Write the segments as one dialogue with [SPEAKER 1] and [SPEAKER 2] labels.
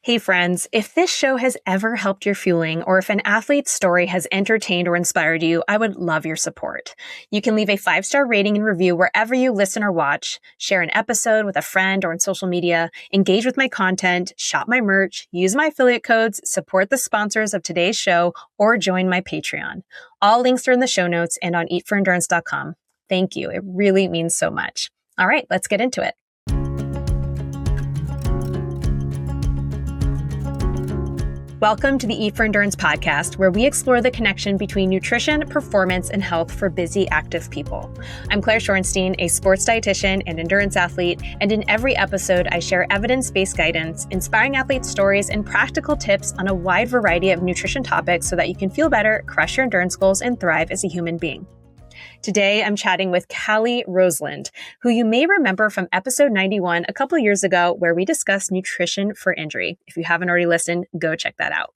[SPEAKER 1] Hey friends, if this show has ever helped your fueling or if an athlete's story has entertained or inspired you, I would love your support. You can leave a 5-star rating and review wherever you listen or watch, share an episode with a friend or on social media, engage with my content, shop my merch, use my affiliate codes, support the sponsors of today's show, or join my Patreon. All links are in the show notes and on eatforendurance.com. Thank you. It really means so much. All right, let's get into it. Welcome to the Eat for Endurance podcast, where we explore the connection between nutrition, performance, and health for busy, active people. I'm Claire Shorenstein, a sports dietitian and endurance athlete, and in every episode, I share evidence-based guidance, inspiring athlete stories, and practical tips on a wide variety of nutrition topics so that you can feel better, crush your endurance goals, and thrive as a human being. Today, I'm chatting with Callie Roseland, who you may remember from episode 91 a couple years ago, where we discussed nutrition for injury. If you haven't already listened, go check that out.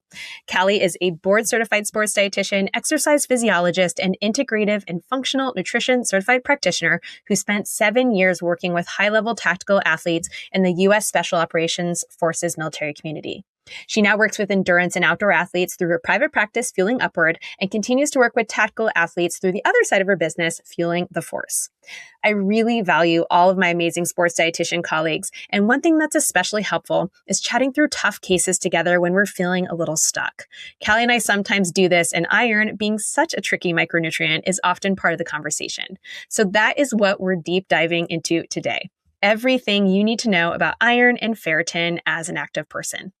[SPEAKER 1] Callie is a board-certified sports dietitian, exercise physiologist, and integrative and functional nutrition certified practitioner who spent 7 years working with high-level tactical athletes in the U.S. Special Operations Forces military community. She now works with endurance and outdoor athletes through her private practice, Fueling Upward, and continues to work with tactical athletes through the other side of her business, Fueling the Force. I really value all of my amazing sports dietitian colleagues, and one thing that's especially helpful is chatting through tough cases together when we're feeling a little stuck. Callie and I sometimes do this, and iron, being such a tricky micronutrient, is often part of the conversation. So that is what we're deep diving into today. Everything you need to know about iron and ferritin as an active person.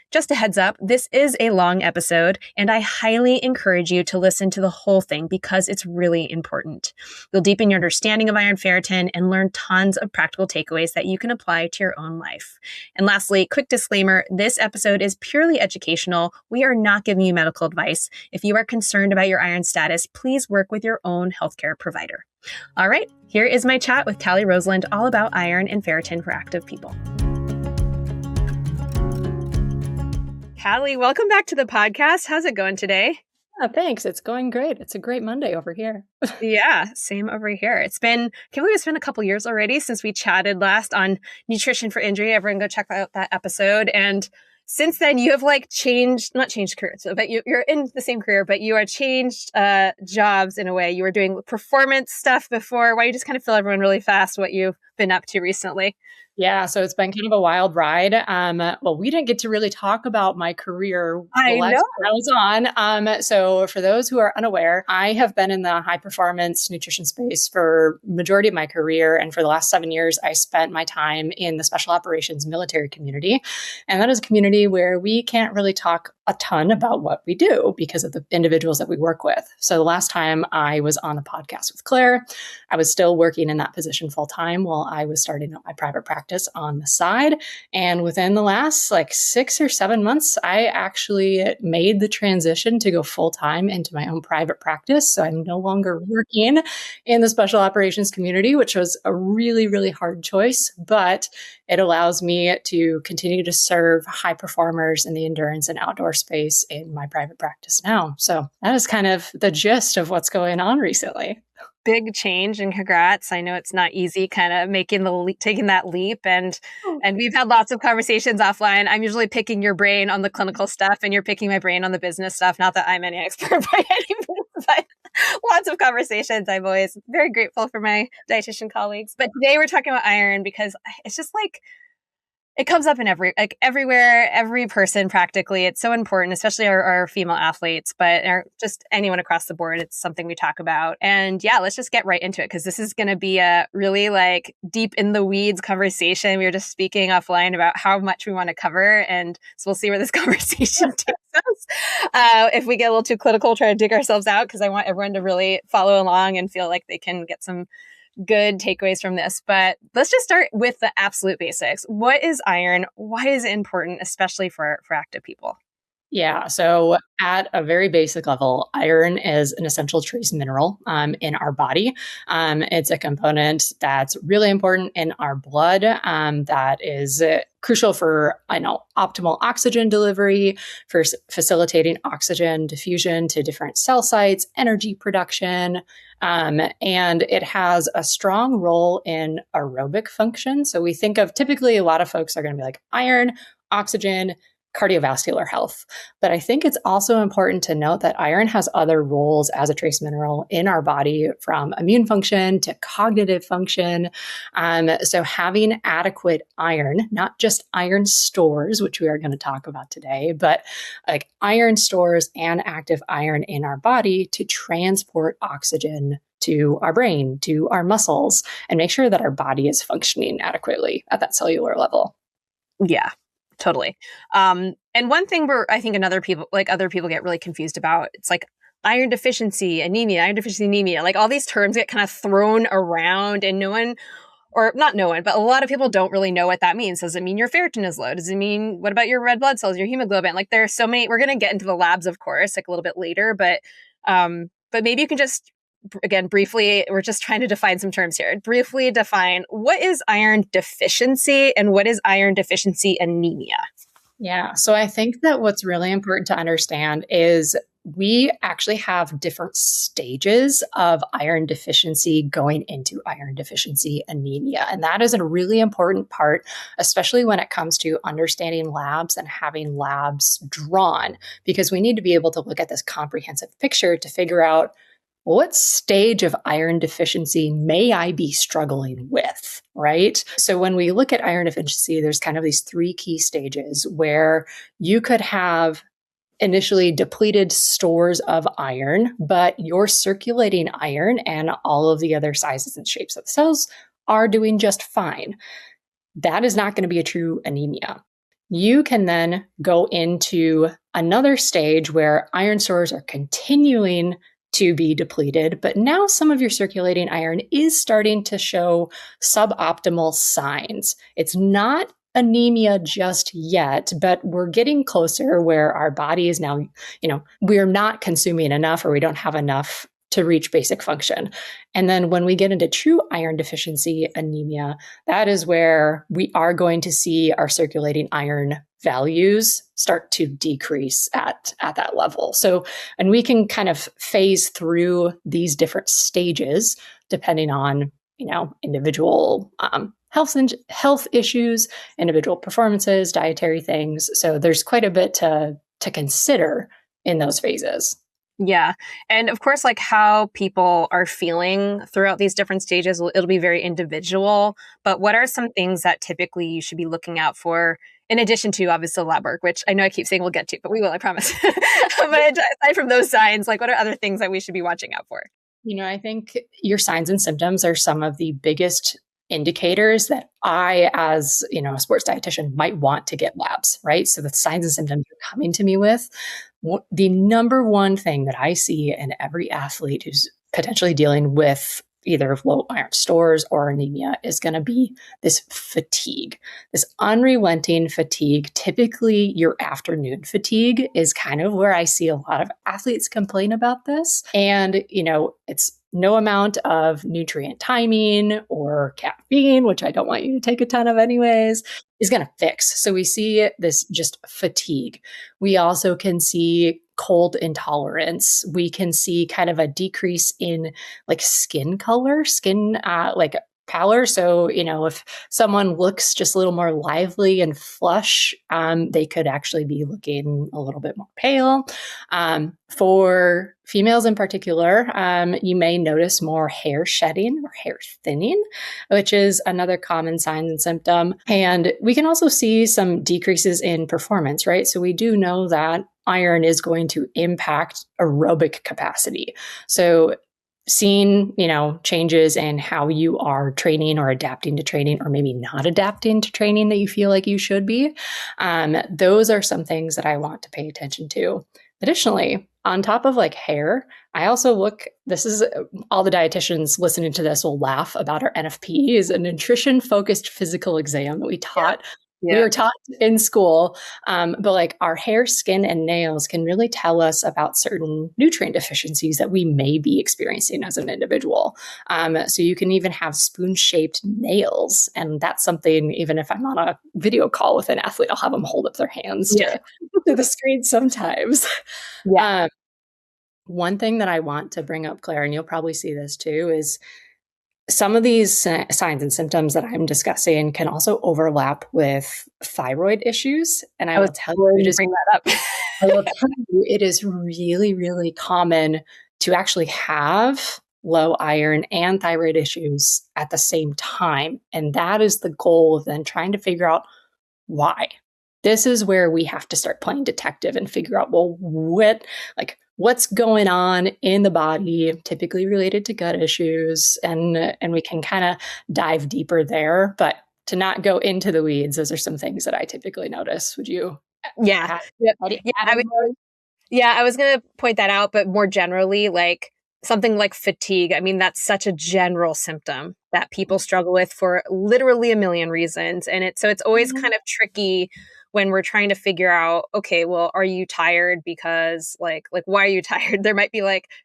[SPEAKER 1] Just a heads up, this is a long episode, and I highly encourage you to listen to the whole thing because it's really important. You'll deepen your understanding of iron ferritin and learn tons of practical takeaways that you can apply to your own life. And lastly, quick disclaimer, this episode is purely educational. We are not giving you medical advice. If you are concerned about your iron status, please work with your own healthcare provider. All right, here is my chat with Callie Roseland all about iron and ferritin for active people. Callie, welcome back to the podcast. How's it going today?
[SPEAKER 2] Thanks. It's going great. It's a great Monday over here.
[SPEAKER 1] Yeah, same over here. Can't believe it's been a couple years already since we chatted last on nutrition for injury. Everyone go check out that episode. And since then, you have not changed careers, but you're in the same career, but you are changed jobs in a way. You were doing performance stuff before. Why don't you just kind of fill everyone really fast what you've been up to recently?
[SPEAKER 2] Yeah, so it's been kind of a wild ride. Well, we didn't get to really talk about my career
[SPEAKER 1] I
[SPEAKER 2] was on. So for those who are unaware, I have been in the high performance nutrition space for majority of my career. And for the last 7 years, I spent my time in the special operations military community. And that is a community where we can't really talk a ton about what we do because of the individuals that we work with. So the last time I was on a podcast with Claire, I was still working in that position full time while I was starting up my private practice on the side. And within the last 6 or 7 months, I actually made the transition to go full time into my own private practice. So I'm no longer working in the special operations community, which was a really, really hard choice, but it allows me to continue to serve high performers in the endurance and outdoor space in my private practice now. So that is kind of the gist of what's going on recently.
[SPEAKER 1] Big change and congrats. I know it's not easy kind of taking that leap and we've had lots of conversations offline. I'm usually picking your brain on the clinical stuff and you're picking my brain on the business stuff. Not that I'm any expert by any means, but lots of conversations. I'm always very grateful for my dietitian colleagues. But today we're talking about iron because it's just it comes up in everywhere, every person practically. It's so important, especially our female athletes, but just anyone across the board. It's something we talk about. And yeah, let's just get right into it because this is going to be a really deep in the weeds conversation. We were just speaking offline about how much we want to cover. And so we'll see where this conversation takes us. If we get a little too clinical, try to dig ourselves out because I want everyone to really follow along and feel like they can get some good takeaways from this, but let's just start with the absolute basics. What is iron? Why is it important, especially for active people?
[SPEAKER 2] Yeah. So at a very basic level, iron is an essential trace mineral in our body. It's a component that's really important in our blood that is crucial for, optimal oxygen delivery, for facilitating oxygen diffusion to different cell sites, energy production. And it has a strong role in aerobic function. So we think of typically a lot of folks are going to be like iron, oxygen, cardiovascular health. But I think it's also important to note that iron has other roles as a trace mineral in our body, from immune function to cognitive function. So having adequate iron, not just iron stores, which we are going to talk about today, but like iron stores and active iron in our body to transport oxygen to our brain, to our muscles, and make sure that our body is functioning adequately at that cellular level.
[SPEAKER 1] Yeah, totally. And one thing where I think other people get really confused about, it's like iron deficiency, anemia, iron deficiency anemia, like all these terms get kind of thrown around, and but a lot of people don't really know what that means. Does it mean your ferritin is low? Does it mean, what about your red blood cells, your hemoglobin? Like there's so many, we're going to get into the labs, of course, like a little bit later, but maybe you can just, again, briefly, we're just trying to define some terms here. Briefly define, what is iron deficiency and what is iron deficiency anemia?
[SPEAKER 2] Yeah. So I think that what's really important to understand is we actually have different stages of iron deficiency going into iron deficiency anemia. And that is a really important part, especially when it comes to understanding labs and having labs drawn, because we need to be able to look at this comprehensive picture to figure out, what stage of iron deficiency may I be struggling with, right? So when we look at iron deficiency, there's kind of these three key stages where you could have initially depleted stores of iron, but your circulating iron and all of the other sizes and shapes of the cells are doing just fine. That is not going to be a true anemia. You can then go into another stage where iron stores are continuing to be depleted, but now some of your circulating iron is starting to show suboptimal signs. It's not anemia just yet, but we're getting closer where our body is now, we're not consuming enough, or we don't have enough to reach basic function. And then when we get into true iron deficiency anemia, that is where we are going to see our circulating iron values start to decrease at that level. So, and we can kind of phase through these different stages depending on, individual health issues, individual performances, dietary things. So there's quite a bit to consider in those phases.
[SPEAKER 1] Yeah. And of course, like how people are feeling throughout these different stages, it'll be very individual. But what are some things that typically you should be looking out for, in addition to obviously lab work, which I know I keep saying we'll get to, but we will, I promise. But aside from those signs, like what are other things that we should be watching out for?
[SPEAKER 2] I think your signs and symptoms are some of the biggest indicators that I, as a sports dietitian, might want to get labs, right? So the signs and symptoms you're coming to me with, the number one thing that I see in every athlete who's potentially dealing with either low iron stores or anemia is going to be this fatigue, this unrelenting fatigue. Typically, your afternoon fatigue is kind of where I see a lot of athletes complain about this. And, it's no amount of nutrient timing or caffeine, which I don't want you to take a ton of anyways, is going to fix. So we see this just fatigue. We also can see cold intolerance. We can see kind of a decrease in like skin color, like pallor. So, if someone looks just a little more lively and flush, they could actually be looking a little bit more pale. For females in particular, you may notice more hair shedding or hair thinning, which is another common sign and symptom. And we can also see some decreases in performance, right? So we do know that iron is going to impact aerobic capacity. So seeing, changes in how you are training or adapting to training, or maybe not adapting to training that you feel like you should be. Those are some things that I want to pay attention to. Additionally, on top of like hair, I also this is all the dietitians listening to this will laugh about our NFP, is a nutrition focused physical exam that we taught. Yeah. We were taught in school, but like our hair, skin, and nails can really tell us about certain nutrient deficiencies that we may be experiencing as an individual. So you can even have spoon-shaped nails. And that's something, even if I'm on a video call with an athlete, I'll have them hold up their hands to the screen sometimes. Yeah. One thing that I want to bring up, Claire, and you'll probably see this too, is some of these signs and symptoms that I'm discussing can also overlap with thyroid issues. And I will tell you,
[SPEAKER 1] bring that up.
[SPEAKER 2] I will tell you, it is really, really common to actually have low iron and thyroid issues at the same time. And that is the goal of then trying to figure out why. This is where we have to start playing detective and figure out, well, what's going on in the body, typically related to gut issues, and we can kind of dive deeper there. But to not go into the weeds, those are some things that I typically notice. Would you?
[SPEAKER 1] Yeah. I was going to point that out, but more generally, like something like fatigue. I mean, that's such a general symptom that people struggle with for literally a million reasons. And it's always kind of tricky when we're trying to figure out, okay, well, are you tired? Because like, why are you tired? There might be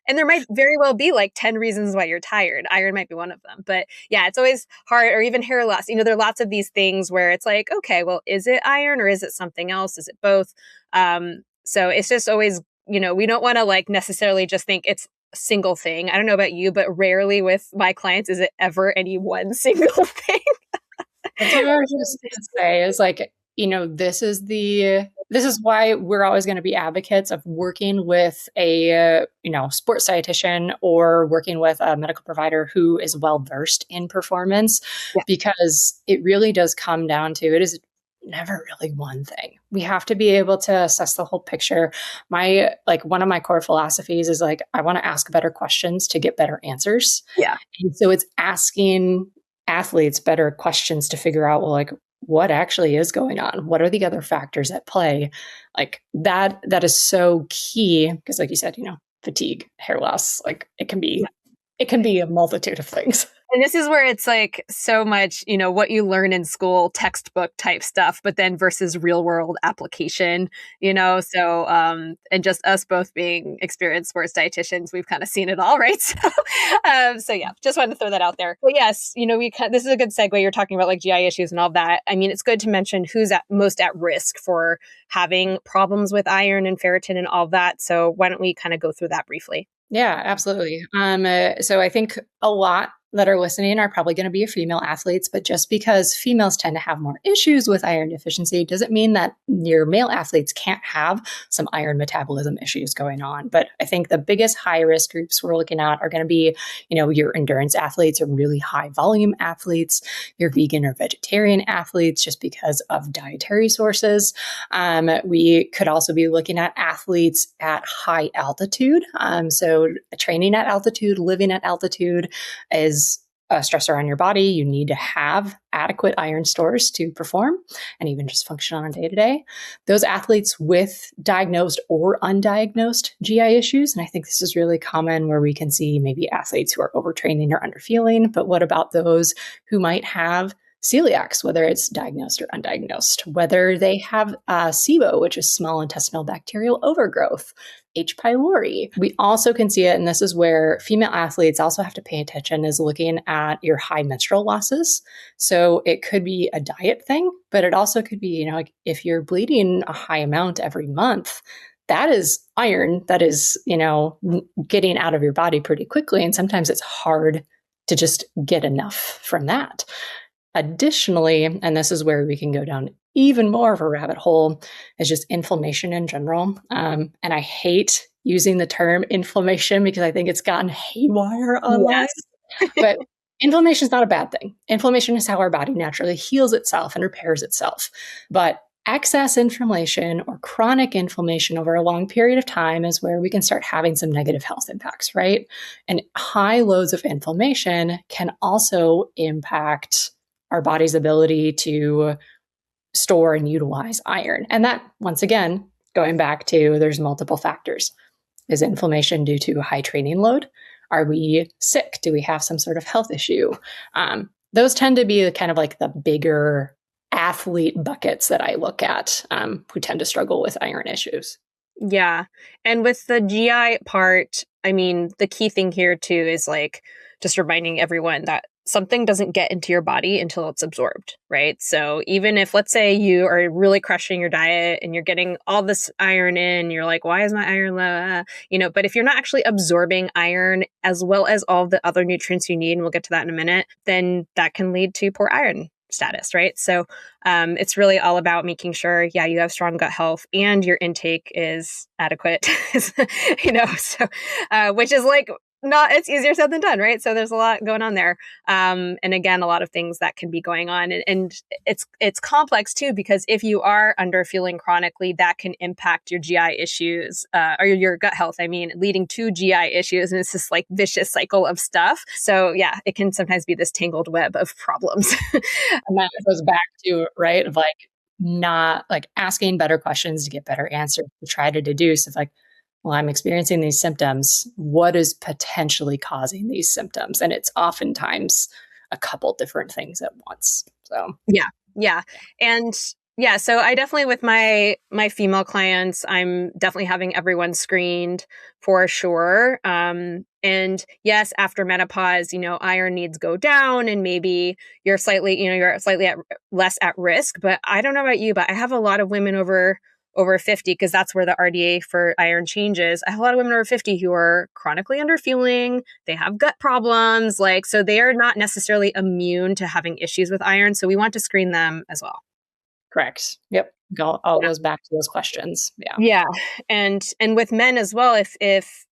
[SPEAKER 1] and there might very well be 10 reasons why you're tired. Iron might be one of them, but yeah, it's always hard. Or even hair loss. There are lots of these things where it's like, okay, well, is it iron or is it something else? Is it both? So it's just always, we don't want to necessarily just think it's a single thing. I don't know about you, but rarely with my clients is it ever any one single thing.
[SPEAKER 2] That's what I was just going to say is this is why we're always going to be advocates of working with a, sports dietitian or working with a medical provider who is well-versed in performance, because it really does come down to, it is never really one thing. We have to be able to assess the whole picture. One of my core philosophies is I want to ask better questions to get better answers.
[SPEAKER 1] Yeah.
[SPEAKER 2] And so it's asking athletes better questions to figure out, what actually is going on? What are the other factors at play? That is so key because like you said, fatigue, hair loss, it can be a multitude of things.
[SPEAKER 1] And this is where it's so much, what you learn in school, textbook type stuff, but then versus real world application, so, and just us both being experienced sports dietitians, we've kind of seen it all, right? So yeah, just wanted to throw that out there. But yes, this is a good segue. You're talking about GI issues and all that. I mean, it's good to mention who's most at risk for having problems with iron and ferritin and all that. So why don't we kind of go through that briefly?
[SPEAKER 2] Yeah, absolutely. So I think a lot that are listening are probably going to be female athletes, but just because females tend to have more issues with iron deficiency doesn't mean that your male athletes can't have some iron metabolism issues going on. But I think the biggest high risk groups we're looking at are going to be, your endurance athletes or really high volume athletes, your vegan or vegetarian athletes, just because of dietary sources. We could also be looking at athletes at high altitude. So training at altitude, living at altitude is a stressor on your body. You need to have adequate iron stores to perform and even just function on a day-to-day. Those athletes with diagnosed or undiagnosed GI issues, and I think this is really common where we can see maybe athletes who are overtraining or underfueling, but what about those who might have celiacs, whether it's diagnosed or undiagnosed, whether they have SIBO, which is small intestinal bacterial overgrowth, H. pylori. We also can see it, and this is where female athletes also have to pay attention, is looking at your high menstrual losses. So it could be a diet thing, but it also could be, if you're bleeding a high amount every month, that is iron that is, getting out of your body pretty quickly. And sometimes it's hard to just get enough from that. Additionally, and this is where we can go down even more of a rabbit hole, is just inflammation in general. And I hate using the term inflammation because I think it's gotten haywire online. Yes. But inflammation is not a bad thing. Inflammation is how our body naturally heals itself and repairs itself. But excess inflammation or chronic inflammation over a long period of time is where we can start having some negative health impacts, right? And high loads of inflammation can also impact our body's ability to store and utilize iron. And that, once again, going back to there's multiple factors. Is inflammation due to high training load? Are we sick? Do we have some sort of health issue? Those tend to be kind of the bigger athlete buckets that I look at who tend to struggle with iron issues.
[SPEAKER 1] Yeah. And with the GI part, I mean, the key thing here too is just reminding everyone that something doesn't get into your body until it's absorbed, right? So even if, let's say you are really crushing your diet and you're getting all this iron in, you're like, why is my iron low? But if you're not actually absorbing iron as well as all the other nutrients you need, and we'll get to that in a minute, then that can lead to poor iron status, right? So it's really all about making sure, you have strong gut health and your intake is adequate, which is like, it's easier said than done, right? So there's a lot going on there. And again, a lot of things that can be going on. And it's complex too, because if you are underfueling chronically, that can impact your GI issues, or your gut health, leading to GI issues. And it's this like vicious cycle of stuff. So it can sometimes be this tangled web of problems.
[SPEAKER 2] And that goes back to, right, of like not like asking better questions to get better answers, to try to deduce if like, well, I'm experiencing these symptoms. What is potentially causing these symptoms? And it's oftentimes a couple different things at once. So
[SPEAKER 1] yeah. And so I definitely, with my female clients, I'm definitely having everyone screened for sure. And yes, after menopause, iron needs go down, and maybe you're slightly less at risk. But I don't know about you, but I have a lot of women over 50, because that's where the RDA for iron changes. I have a lot of women over 50 who are chronically underfueling. They have gut problems, so they are not necessarily immune to having issues with iron. So we want to screen them as well.
[SPEAKER 2] Correct. Yep. All goes back to those questions. Yeah.
[SPEAKER 1] Yeah. And with men as well, if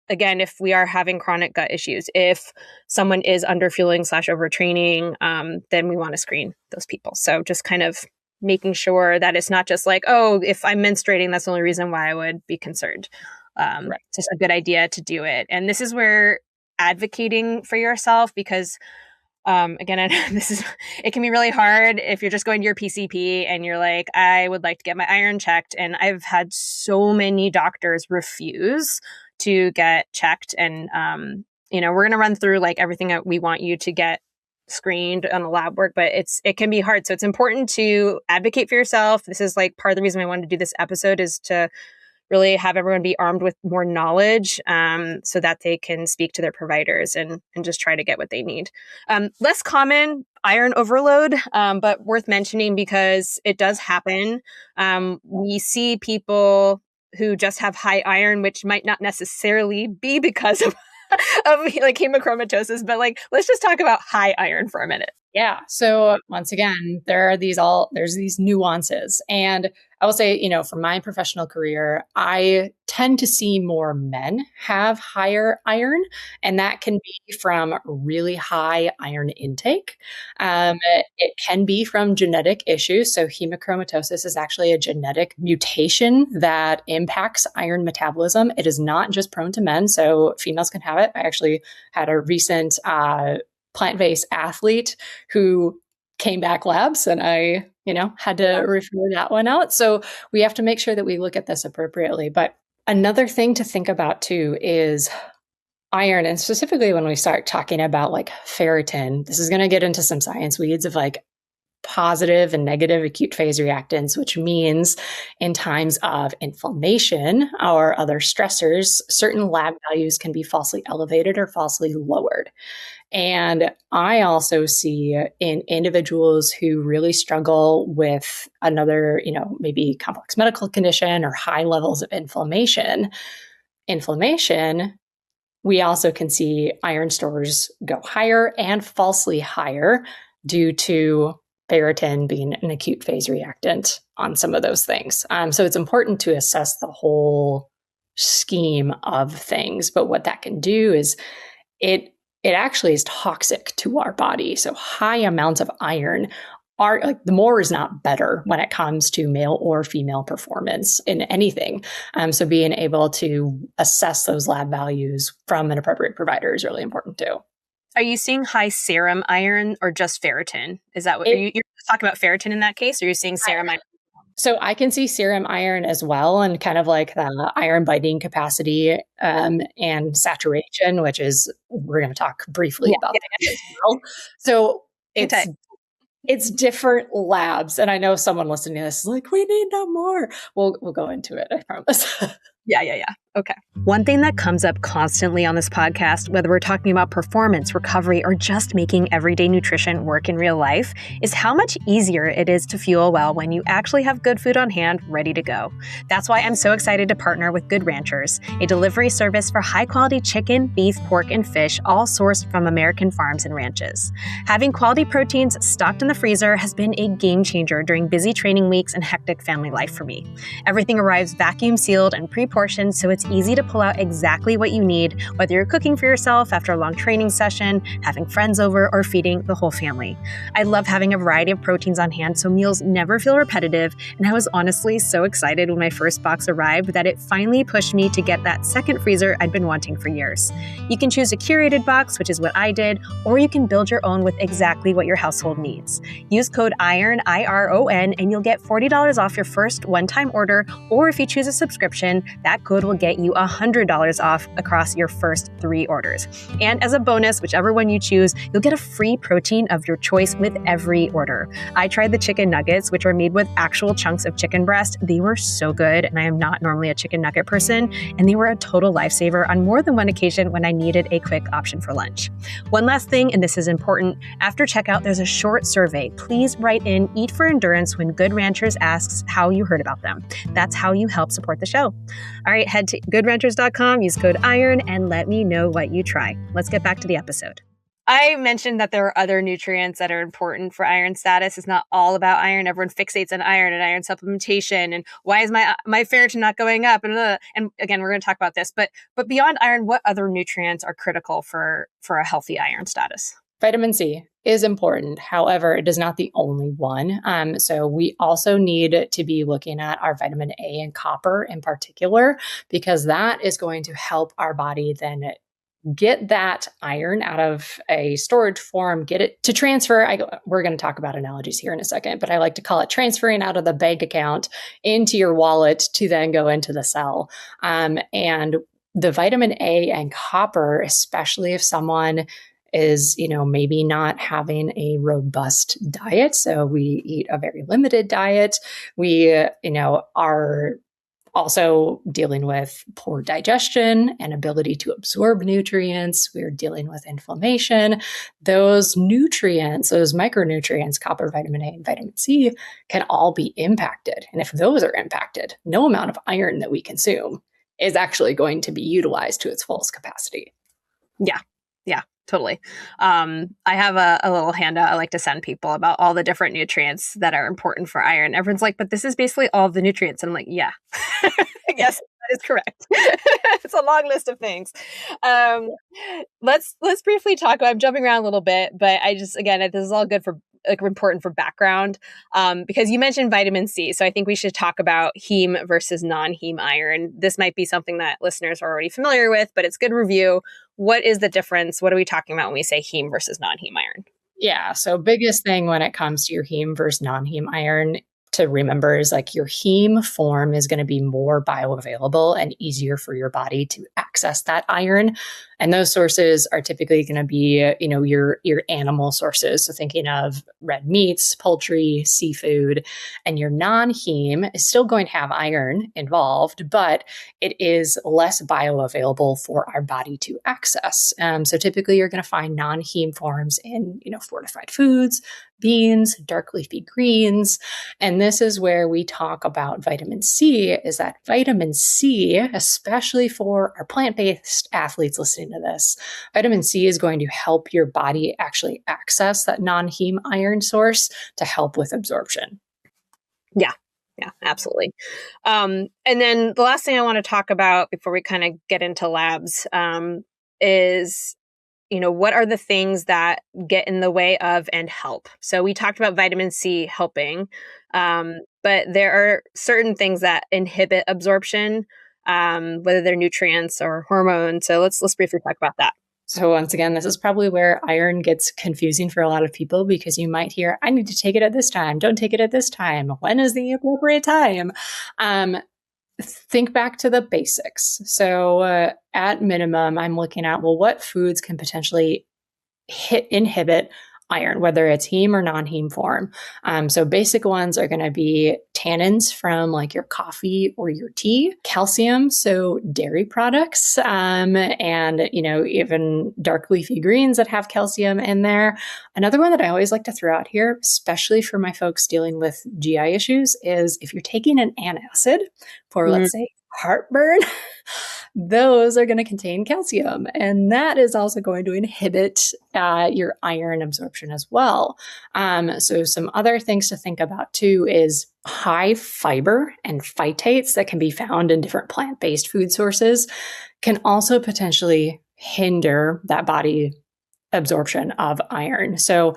[SPEAKER 1] we are having chronic gut issues, if someone is underfueling / overtraining, then we want to screen those people. So just kind of making sure that it's not just like, oh, if I'm menstruating, that's the only reason why I would be concerned. Right. It's just a good idea to do it. And this is where advocating for yourself, because again, it can be really hard if you're just going to your PCP and you're like, I would like to get my iron checked. And I've had so many doctors refuse to get checked. And, we're going to run through like everything that we want you to get screened on the lab work, but it can be hard. So it's important to advocate for yourself. This is like part of the reason I wanted to do this episode, is to really have everyone be armed with more knowledge, so that they can speak to their providers and just try to get what they need. Less common iron overload, but worth mentioning because it does happen. We see people who just have high iron, which might not necessarily be because of like hemochromatosis, but like, let's just talk about high iron for a minute.
[SPEAKER 2] Yeah. So once again, there's these nuances. And I will say, from my professional career, I tend to see more men have higher iron, and that can be from really high iron intake. It can be from genetic issues. So hemochromatosis is actually a genetic mutation that impacts iron metabolism. It is not just prone to men, so females can have it. I actually had a recent plant-based athlete who came back labs, and I, had to refer that one out. So we have to make sure that we look at this appropriately. But another thing to think about too is iron, and specifically when we start talking about like ferritin, this is going to get into some science weeds of like positive and negative acute phase reactants, which means in times of inflammation or other stressors, certain lab values can be falsely elevated or falsely lowered. And I also see in individuals who really struggle with another, maybe complex medical condition or high levels of inflammation, we also can see iron stores go higher and falsely higher due to ferritin being an acute phase reactant on some of those things. So it's important to assess the whole scheme of things. But what that can do is it actually is toxic to our body. So high amounts of iron are like, the more is not better when it comes to male or female performance in anything. So being able to assess those lab values from an appropriate provider is really important too.
[SPEAKER 1] Are you seeing high serum iron or just ferritin? Is that what you're talking about, ferritin in that case, or are you seeing serum iron?
[SPEAKER 2] So I can see serum iron as well, and kind of like the iron binding capacity and saturation, which is, we're going to talk briefly about that as well. So it's different labs. And I know someone listening to this is like, we need no more. We'll go into it, I promise.
[SPEAKER 1] Yeah. Okay. One thing that comes up constantly on this podcast, whether we're talking about performance, recovery, or just making everyday nutrition work in real life, is how much easier it is to fuel well when you actually have good food on hand ready to go. That's why I'm so excited to partner with Good Ranchers, a delivery service for high-quality chicken, beef, pork, and fish, all sourced from American farms and ranches. Having quality proteins stocked in the freezer has been a game changer during busy training weeks and hectic family life for me. Everything arrives vacuum sealed and pre-portioned, so it's easy to pull out exactly what you need, whether you're cooking for yourself after a long training session, having friends over, or feeding the whole family. I love having a variety of proteins on hand so meals never feel repetitive, and I was honestly so excited when my first box arrived that it finally pushed me to get that second freezer I'd been wanting for years. You can choose a curated box, which is what I did, or you can build your own with exactly what your household needs. Use code IRON, IRON, and you'll get $40 off your first one-time order, or if you choose a subscription, that code will get you $100 off across your first 3 orders. And as a bonus, whichever one you choose, you'll get a free protein of your choice with every order. I tried the chicken nuggets, which are made with actual chunks of chicken breast. They were so good, and I am not normally a chicken nugget person, and they were a total lifesaver on more than one occasion when I needed a quick option for lunch. One last thing, and this is important, after checkout, there's a short survey. Please write in Eat for Endurance when Good Ranchers asks how you heard about them. That's how you help support the show. All right, head to goodranchers.com, use code IRON, and let me know what you try. Let's get back to the episode. I mentioned that there are other nutrients that are important for iron status. It's not all about iron. Everyone fixates on iron and iron supplementation and why is my ferritin not going up? And again, we're going to talk about this. But beyond iron, what other nutrients are critical for a healthy iron status?
[SPEAKER 2] Vitamin C is important. However, it is not the only one. So we also need to be looking at our vitamin A and copper in particular, because that is going to help our body then get that iron out of a storage form, get it to transfer. We're going to talk about analogies here in a second, but I like to call it transferring out of the bank account into your wallet to then go into the cell. And the vitamin A and copper, especially if someone is, maybe not having a robust diet. So we eat a very limited diet. We, are also dealing with poor digestion and ability to absorb nutrients. We're dealing with inflammation. Those nutrients, those micronutrients, copper, vitamin A, and vitamin C, can all be impacted. And if those are impacted, no amount of iron that we consume is actually going to be utilized to its fullest capacity.
[SPEAKER 1] Yeah, totally. I have a little handout I like to send people about all the different nutrients that are important for iron. Everyone's like, but this is basically all of the nutrients. And I'm like, yeah, yes, that is correct. It's a long list of things. Let's briefly talk about, I'm jumping around a little bit, but this is all good for important for background, because you mentioned vitamin C. So I think we should talk about heme versus non-heme iron. This might be something that listeners are already familiar with, but it's good review. What is the difference? What are we talking about when we say heme versus non-heme iron?
[SPEAKER 2] Yeah. So biggest thing when it comes to your heme versus non-heme iron to remember is like your heme form is going to be more bioavailable and easier for your body to access that iron. And those sources are typically going to be, your animal sources. So thinking of red meats, poultry, seafood, and your non-heme is still going to have iron involved, but it is less bioavailable for our body to access. So typically you're going to find non-heme forms in, fortified foods, beans, dark leafy greens. And this is where we talk about vitamin C, is that vitamin C, especially for our plant-based athletes listening to this, vitamin C is going to help your body actually access that non-heme iron source to help with absorption.
[SPEAKER 1] Yeah, absolutely. And then the last thing I want to talk about before we kind of get into labs is what are the things that get in the way of and help? So we talked about vitamin C helping, but there are certain things that inhibit absorption, whether they're nutrients or hormones. So let's briefly talk about that.
[SPEAKER 2] So once again, this is probably where iron gets confusing for a lot of people, because you might hear, I need to take it at this time. Don't take it at this time. When is the appropriate time? Think back to the basics. So at minimum, I'm looking at, what foods can potentially inhibit iron, whether it's heme or non-heme form. So basic ones are going to be tannins from like your coffee or your tea, calcium, so dairy products, and, even dark leafy greens that have calcium in there. Another one that I always like to throw out here, especially for my folks dealing with GI issues, is if you're taking an antacid for, let's say, heartburn, those are going to contain calcium. And that is also going to inhibit your iron absorption as well. So some other things to think about too is high fiber and phytates that can be found in different plant-based food sources can also potentially hinder that body absorption of iron. So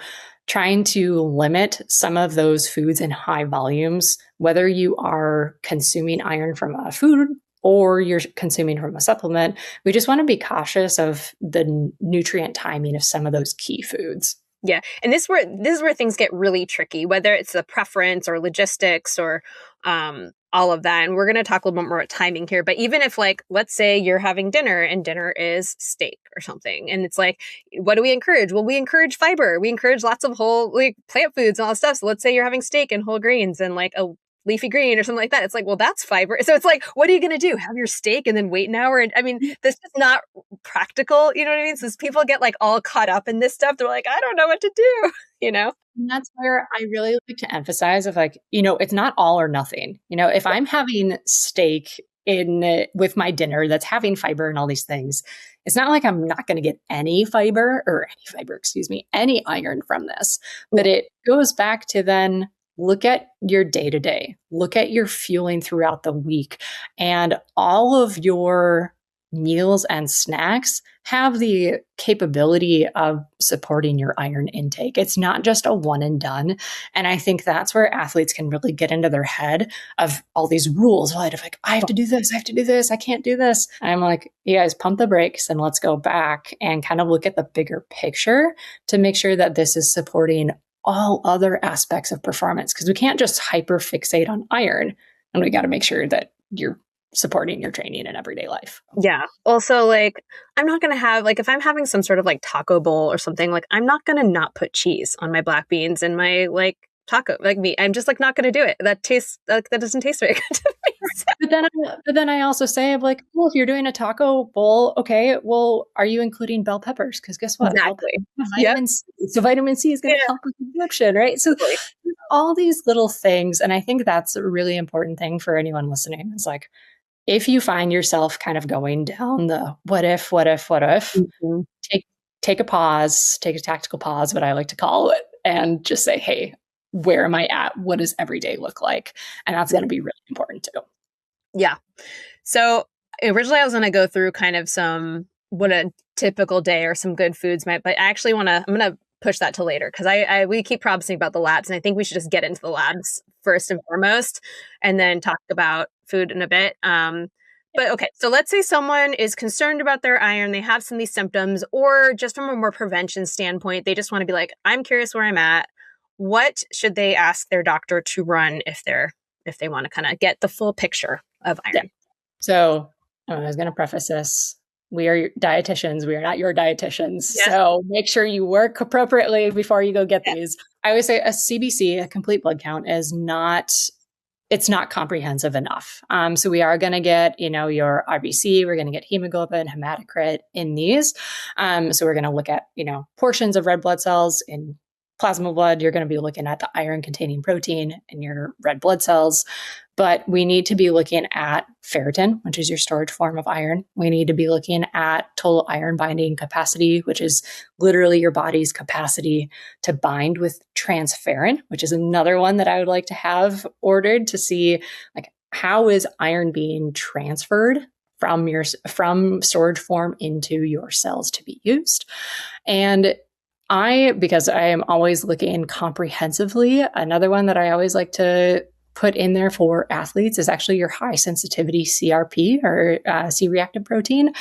[SPEAKER 2] trying to limit some of those foods in high volumes, whether you are consuming iron from a food or you're consuming from a supplement, we just want to be cautious of the nutrient timing of some of those key foods.
[SPEAKER 1] Yeah. And this is where things get really tricky, whether it's the preference or logistics or all of that. And we're going to talk a little bit more about timing here. But even if, like, let's say you're having dinner and dinner is steak or something, and it's like, what do we encourage? Well, we encourage fiber. We encourage lots of whole plant foods and all that stuff. So let's say you're having steak and whole grains and like a leafy green or something like that. It's like, well, that's fiber. So it's like, what are you going to do? Have your steak and then wait an hour? And I mean, this is not practical. You know what I mean? So people get like all caught up in this stuff. They're like, I don't know what to do,
[SPEAKER 2] And that's where I really like to emphasize of like, it's not all or nothing. If I'm having steak with my dinner that's having fiber and all these things, it's not like I'm not going to get any iron from this. But it goes back to then look at your day-to-day, look at your fueling throughout the week, and all of your meals and snacks have the capability of supporting your iron intake. It's not just a one and done. And I think that's where athletes can really get into their head of all these rules, right? Of like, I have to do this, I can't do this. And I'm like, you guys pump the brakes and let's go back and kind of look at the bigger picture to make sure that this is supporting all other aspects of performance, because we can't just hyper fixate on iron, and we got to make sure that you're supporting your training in everyday life.
[SPEAKER 1] Yeah. Also, like, I'm not going to have, like, if I'm having some sort of like taco bowl or something, like, I'm not going to not put cheese on my black beans and my like taco, like meat. I'm just like not going to do it. That doesn't taste very good to me.
[SPEAKER 2] But then I also say, I'm like, well, if you're doing a taco bowl, okay, well, are you including bell peppers? Because guess what?
[SPEAKER 1] Exactly.
[SPEAKER 2] Vitamin C. So vitamin C is going to help with absorption, right? So all these little things, and I think that's a really important thing for anyone listening. Is like, if you find yourself kind of going down the what if, mm-hmm. take a pause, take a tactical pause, what I like to call it, and just say, hey, where am I at? What does every day look like? And that's going to be really important too.
[SPEAKER 1] Yeah. So originally I was going to go through kind of what a typical day or some good foods might, but I actually I'm going to push that to later, because we keep promising about the labs, and I think we should just get into the labs first and foremost, and then talk about food in a bit. But okay, so let's say someone is concerned about their iron, they have some of these symptoms, or just from a more prevention standpoint, they just want to be like, I'm curious where I'm at. What should they ask their doctor to run if they want to kind of get the full picture of iron?
[SPEAKER 2] Yeah. So I was going to preface this. We are dietitians. We are not your dietitians. Yes. So make sure you work appropriately before you go get these. I always say a CBC, a complete blood count, it's not comprehensive enough. So we are going to get, your RBC, we're going to get hemoglobin, hematocrit in these. So we're going to look at, portions of red blood cells in plasma blood. You're going to be looking at the iron containing protein in your red blood cells. But we need to be looking at ferritin, which is your storage form of iron. We need to be looking at total iron binding capacity, which is literally your body's capacity to bind with transferrin, which is another one that I would like to have ordered to see, like, how is iron being transferred from storage form into your cells to be used. And because I am always looking comprehensively, another one that I always like to put in there for athletes is actually your high sensitivity CRP, or C-reactive protein.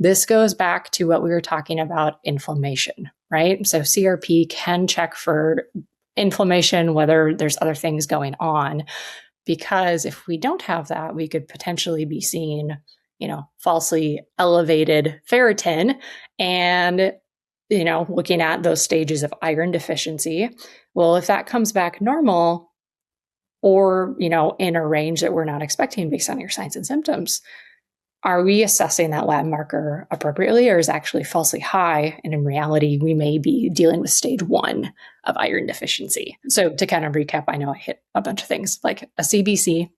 [SPEAKER 2] This goes back to what we were talking about, inflammation, right? So CRP can check for inflammation, whether there's other things going on, because if we don't have that, we could potentially be seeing, falsely elevated ferritin, and looking at those stages of iron deficiency. Well, if that comes back normal or, in a range that we're not expecting based on your signs and symptoms, are we assessing that lab marker appropriately, or is it actually falsely high? And in reality, we may be dealing with stage 1 of iron deficiency. So to kind of recap, I know I hit a bunch of things like a CBC,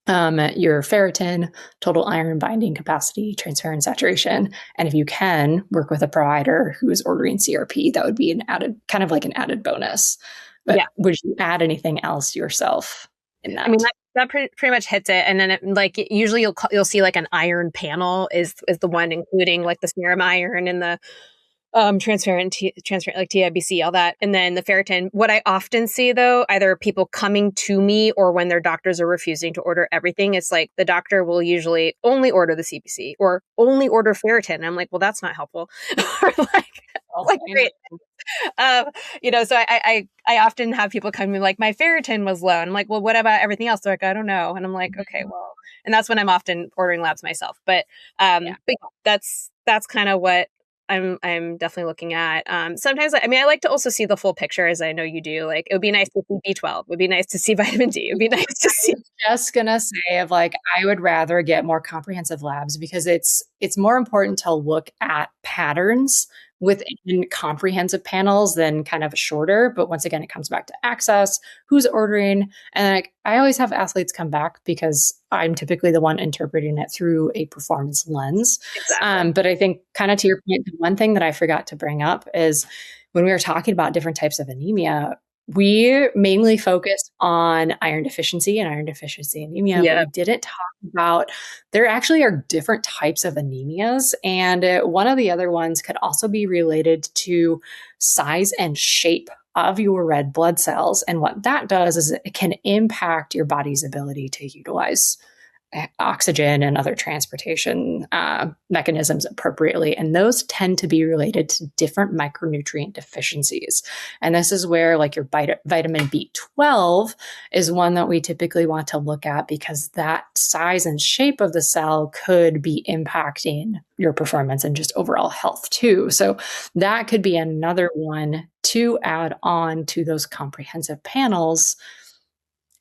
[SPEAKER 2] your ferritin, total iron binding capacity, transferrin saturation. And if you can work with a provider who is ordering CRP, that would be an added bonus. But would you add anything else yourself in that?
[SPEAKER 1] I mean, that pretty much hits it. And then usually you'll see like an iron panel is the one including like the serum iron and the transparent like TIBC, all that. And then the ferritin. What I often see though, either people coming to me or when their doctors are refusing to order everything, it's like the doctor will usually only order the CBC or only order ferritin. I'm like, well, that's not helpful. Great. So I often have people come to me like, my ferritin was low. And I'm like, well, what about everything else? They're like, I don't know. And I'm like, okay, well, and that's when I'm often ordering labs myself. But that's kind of what I'm definitely looking at. Sometimes, I like to also see the full picture, as I know you do. Like, it would be nice to see B12. It would be nice to see vitamin D. It would be nice to see.
[SPEAKER 2] I was just gonna say, I would rather get more comprehensive labs because it's more important to look at patterns within comprehensive panels than kind of shorter. But once again, it comes back to access, who's ordering. And I always have athletes come back because I'm typically the one interpreting it through a performance lens.
[SPEAKER 1] Exactly.
[SPEAKER 2] But I think kind of to your point, the one thing that I forgot to bring up is when we were talking about different types of anemia, we mainly focused on iron deficiency and iron deficiency anemia, but we didn't talk about there actually are different types of anemias. And one of the other ones could also be related to size and shape of your red blood cells. And what that does is it can impact your body's ability to utilize oxygen and other transportation mechanisms appropriately. And those tend to be related to different micronutrient deficiencies. And this is where your vitamin B12 is one that we typically want to look at because that size and shape of the cell could be impacting your performance and just overall health too. So that could be another one to add on to those comprehensive panels.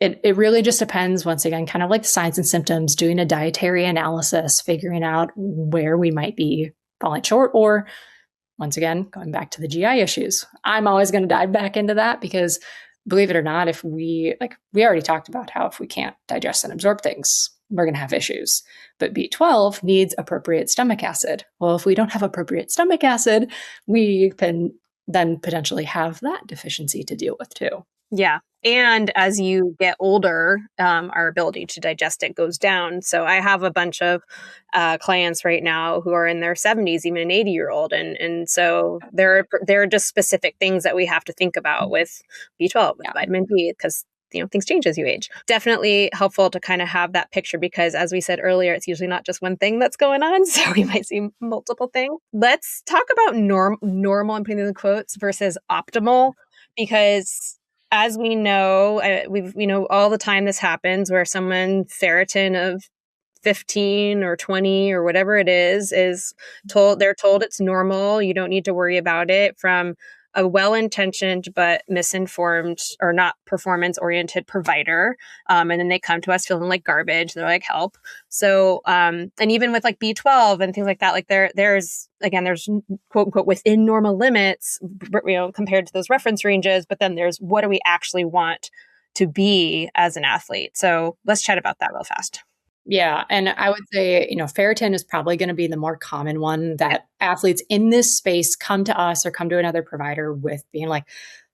[SPEAKER 2] It really just depends, once again, kind of like the signs and symptoms, doing a dietary analysis, figuring out where we might be falling short, or once again, going back to the GI issues. I'm always going to dive back into that because believe it or not, if we already talked about how if we can't digest and absorb things, we're going to have issues. But B12 needs appropriate stomach acid. Well, if we don't have appropriate stomach acid, we can then potentially have that deficiency to deal with too.
[SPEAKER 1] Yeah. And as you get older, our ability to digest it goes down. So I have a bunch of clients right now who are in their 70s, even an 80-year-old. And so there are just specific things that we have to think about with B12, with vitamin D, because things change as you age. Definitely helpful to kind of have that picture because, as we said earlier, it's usually not just one thing that's going on. So we might see multiple things. Let's talk about normal, I'm putting in the quotes, versus optimal, because as we know, all the time this happens where someone ferritin of 15 or 20 or whatever it is they're told it's normal. You don't need to worry about it, from a well-intentioned but misinformed or not performance-oriented provider. And then they come to us feeling like garbage. They're like, help. So, and even with B12 and things like that, there's quote unquote within normal limits, compared to those reference ranges, but then there's what do we actually want to be as an athlete? So let's chat about that real fast.
[SPEAKER 2] Yeah. And I would say, ferritin is probably going to be the more common one that athletes in this space come to us or come to another provider with, being like,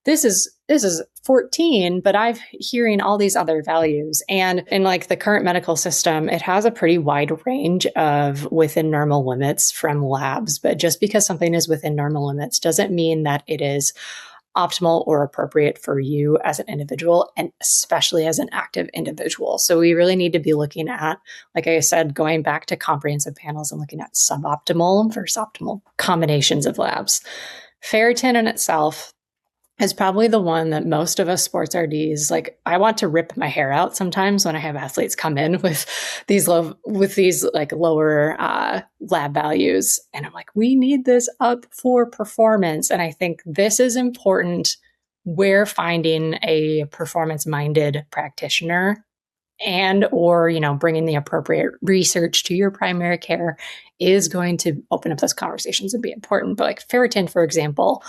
[SPEAKER 2] this is 14, but I'm hearing all these other values. And in the current medical system, it has a pretty wide range of within normal limits from labs. But just because something is within normal limits doesn't mean that it is optimal or appropriate for you as an individual, and especially as an active individual. So we really need to be looking at, like I said, going back to comprehensive panels and looking at suboptimal versus optimal combinations of labs. Ferritin in itself is probably the one that most of us sports RDs, like, I want to rip my hair out sometimes when I have athletes come in with these lower lab values. And I'm like, we need this up for performance. And I think this is important where finding a performance-minded practitioner or, bringing the appropriate research to your primary care is going to open up those conversations and be important. But like ferritin, for example,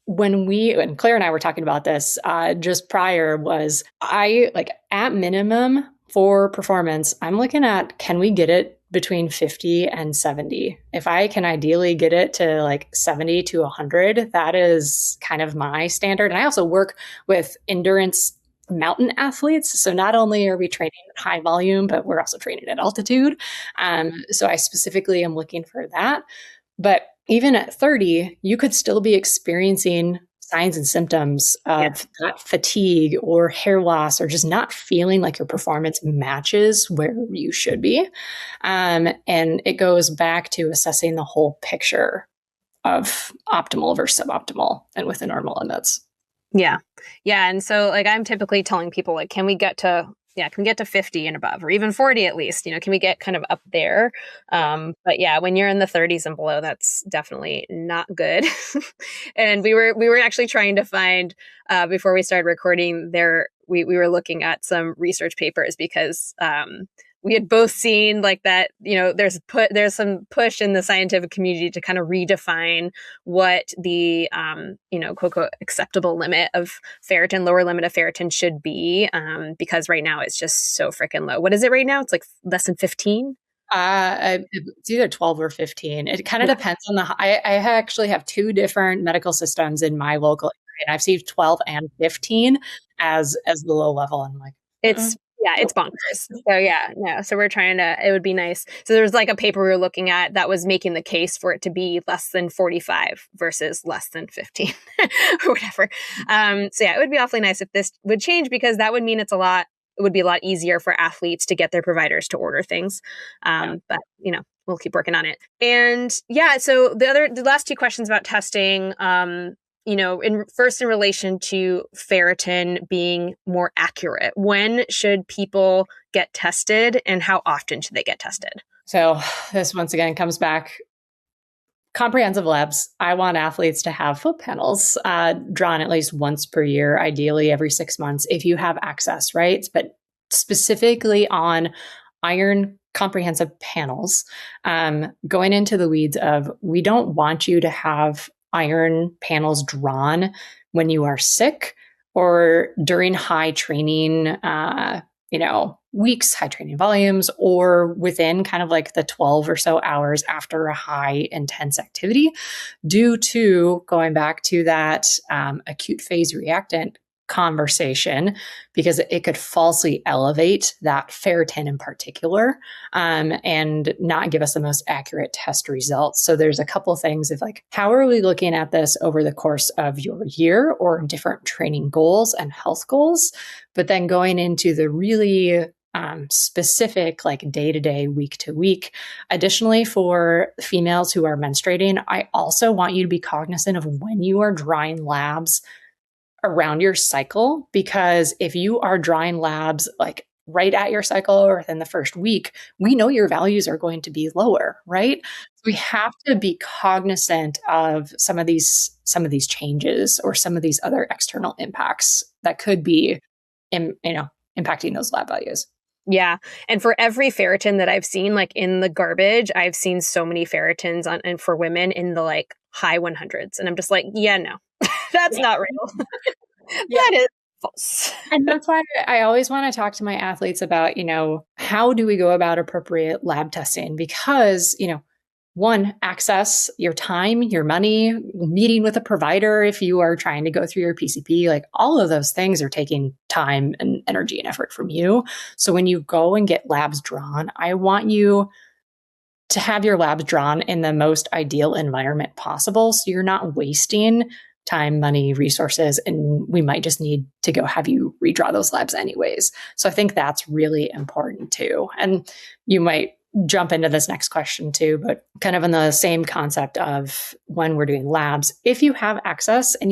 [SPEAKER 2] and Claire and I were talking about this just prior, was at minimum for performance, I'm looking at, can we get it between 50 and 70? If I can ideally get it to like 70 to 100, that is kind of my standard. And I also work with endurance mountain athletes. So not only are we training at high volume, but we're also training at altitude. So I specifically am looking for that. But even at 30, you could still be experiencing signs and symptoms of that fatigue or hair loss, or just not feeling like your performance matches where you should be. And it goes back to assessing the whole picture of optimal versus suboptimal and within normal limits.
[SPEAKER 1] Yeah. Yeah. And so like, I'm typically telling people, like, can we get to 50 and above, or even 40 at least, can we get kind of up there? But yeah, when you're in the 30s and below, that's definitely not good. And we were actually trying to find, before we started recording there, we were looking at some research papers because, we had both seen like that, there's some push in the scientific community to kind of redefine what the, quote, acceptable limit of ferritin, lower limit of ferritin should be. Because right now it's just so freaking low. What is it right now? It's like less than 15.
[SPEAKER 2] It's either 12 or 15. It kind of depends on I actually have two different medical systems in my local area, and I've seen 12 and 15 as the low level. And I'm like,
[SPEAKER 1] it's bonkers. So so we're trying to, it would be nice. So there's like a paper we were looking at that was making the case for it to be less than 45 versus less than 15 or whatever. It would be awfully nice if this would change, because that would mean it would be a lot easier for athletes to get their providers to order things. But we'll keep working on it. And so the last two questions about testing, in relation to ferritin being more accurate, when should people get tested and how often should they get tested?
[SPEAKER 2] So this once again comes back, comprehensive labs. I want athletes to have foot panels drawn at least once per year, ideally every 6 months, if you have access, right? But specifically on iron comprehensive panels, going into the weeds of, we don't want you to have iron panels drawn when you are sick or during high training, weeks, high training volumes, or within kind of like the 12 or so hours after a high intense activity, due to going back to that acute phase reactant conversation, because it could falsely elevate that ferritin in particular, and not give us the most accurate test results. So there's a couple things of like, how are we looking at this over the course of your year or different training goals and health goals, but then going into the really specific, like day-to-day, week-to-week. Additionally, for females who are menstruating, I also want you to be cognizant of when you are drawing labs around your cycle, because if you are drawing labs like right at your cycle or within the first week, we know your values are going to be lower, right? So we have to be cognizant of some of these changes or some of these other external impacts that could be, impacting those lab values.
[SPEAKER 1] Yeah. And for every ferritin that I've seen, like in the garbage, I've seen so many ferritins and for women in the like high 100s. And I'm just like, no, that's not real. That is false.
[SPEAKER 2] And that's why I always want to talk to my athletes about, how do we go about appropriate lab testing? Because, one, access, your time, your money, meeting with a provider if you are trying to go through your PCP, like all of those things are taking time and energy and effort from you. So when you go and get labs drawn, I want you to have your labs drawn in the most ideal environment possible, so you're not wasting time, money, resources, and we might just need to go have you redraw those labs anyways. So I think that's really important too. And you might jump into this next question too, but kind of in the same concept of when we're doing labs, if you have access and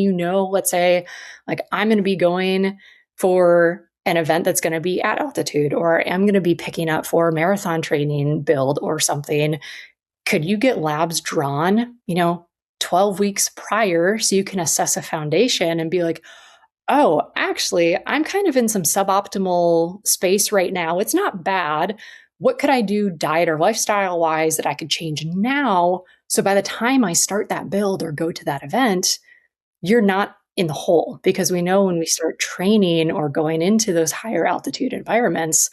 [SPEAKER 2] let's say like I'm going to be going for an event that's going to be at altitude, or I'm going to be picking up for marathon training build or something, could you get labs drawn, 12 weeks prior so you can assess a foundation and be like, oh, actually, I'm kind of in some suboptimal space right now. It's not bad. What could I do diet or lifestyle wise that I could change now? So by the time I start that build or go to that event, you're not in the hole, because we know when we start training or going into those higher altitude environments,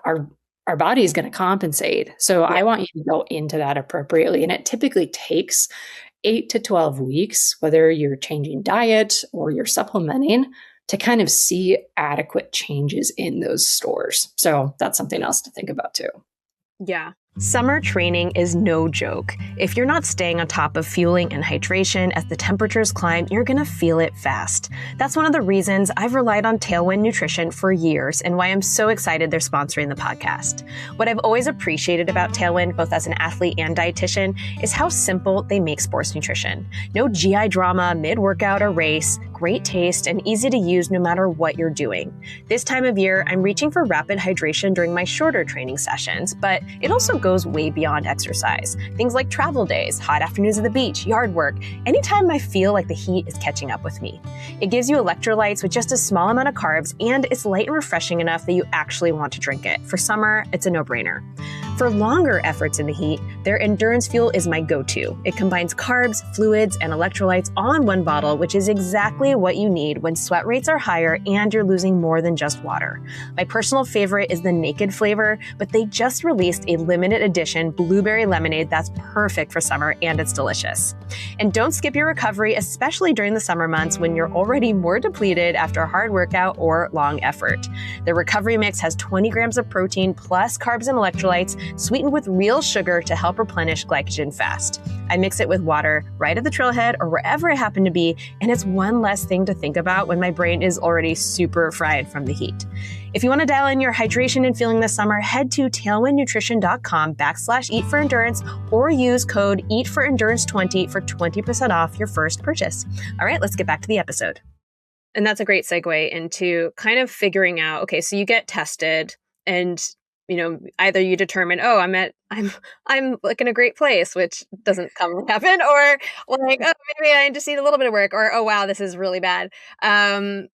[SPEAKER 2] our body is going to compensate. So I want you to go into that appropriately. And it typically takes 8 to 12 weeks, whether you're changing diet or you're supplementing, to kind of see adequate changes in those stores. So that's something else to think about too.
[SPEAKER 1] Yeah. Summer training is no joke. If you're not staying on top of fueling and hydration as the temperatures climb, you're going to feel it fast. That's one of the reasons I've relied on Tailwind Nutrition for years and why I'm so excited they're sponsoring the podcast. What I've always appreciated about Tailwind, both as an athlete and dietitian, is how simple they make sports nutrition. No GI drama mid-workout or race, great taste, and easy to use no matter what you're doing. This time of year, I'm reaching for rapid hydration during my shorter training sessions, but it also goes way beyond exercise. Things like travel days, hot afternoons at the beach, yard work, anytime I feel like the heat is catching up with me. It gives you electrolytes with just a small amount of carbs, and it's light and refreshing enough that you actually want to drink it. For summer, it's a no-brainer. For longer efforts in the heat, their Endurance Fuel is my go-to. It combines carbs, fluids, and electrolytes all in one bottle, which is exactly what you need when sweat rates are higher and you're losing more than just water. My personal favorite is the Naked flavor, but they just released a limited edition blueberry lemonade that's perfect for summer, and it's delicious. And don't skip your recovery, especially during the summer months when you're already more depleted after a hard workout or long effort. The recovery mix has 20 grams of protein plus carbs and electrolytes, sweetened with real sugar to help replenish glycogen fast. I mix it with water right at the trailhead or wherever I happen to be, and it's one less thing to think about when my brain is already super fried from the heat. If you want to dial in your hydration and feeling this summer, head to tailwindnutrition.com/eat4endurance or use code EAT4Endurance20 for 20% off your first purchase. All right, let's get back to the episode. And that's a great segue into kind of figuring out, okay, so you get tested and either you determine, oh, I'm like in a great place, which doesn't happen, or like, oh, maybe I just need a little bit of work, or, oh, wow, this is really bad. And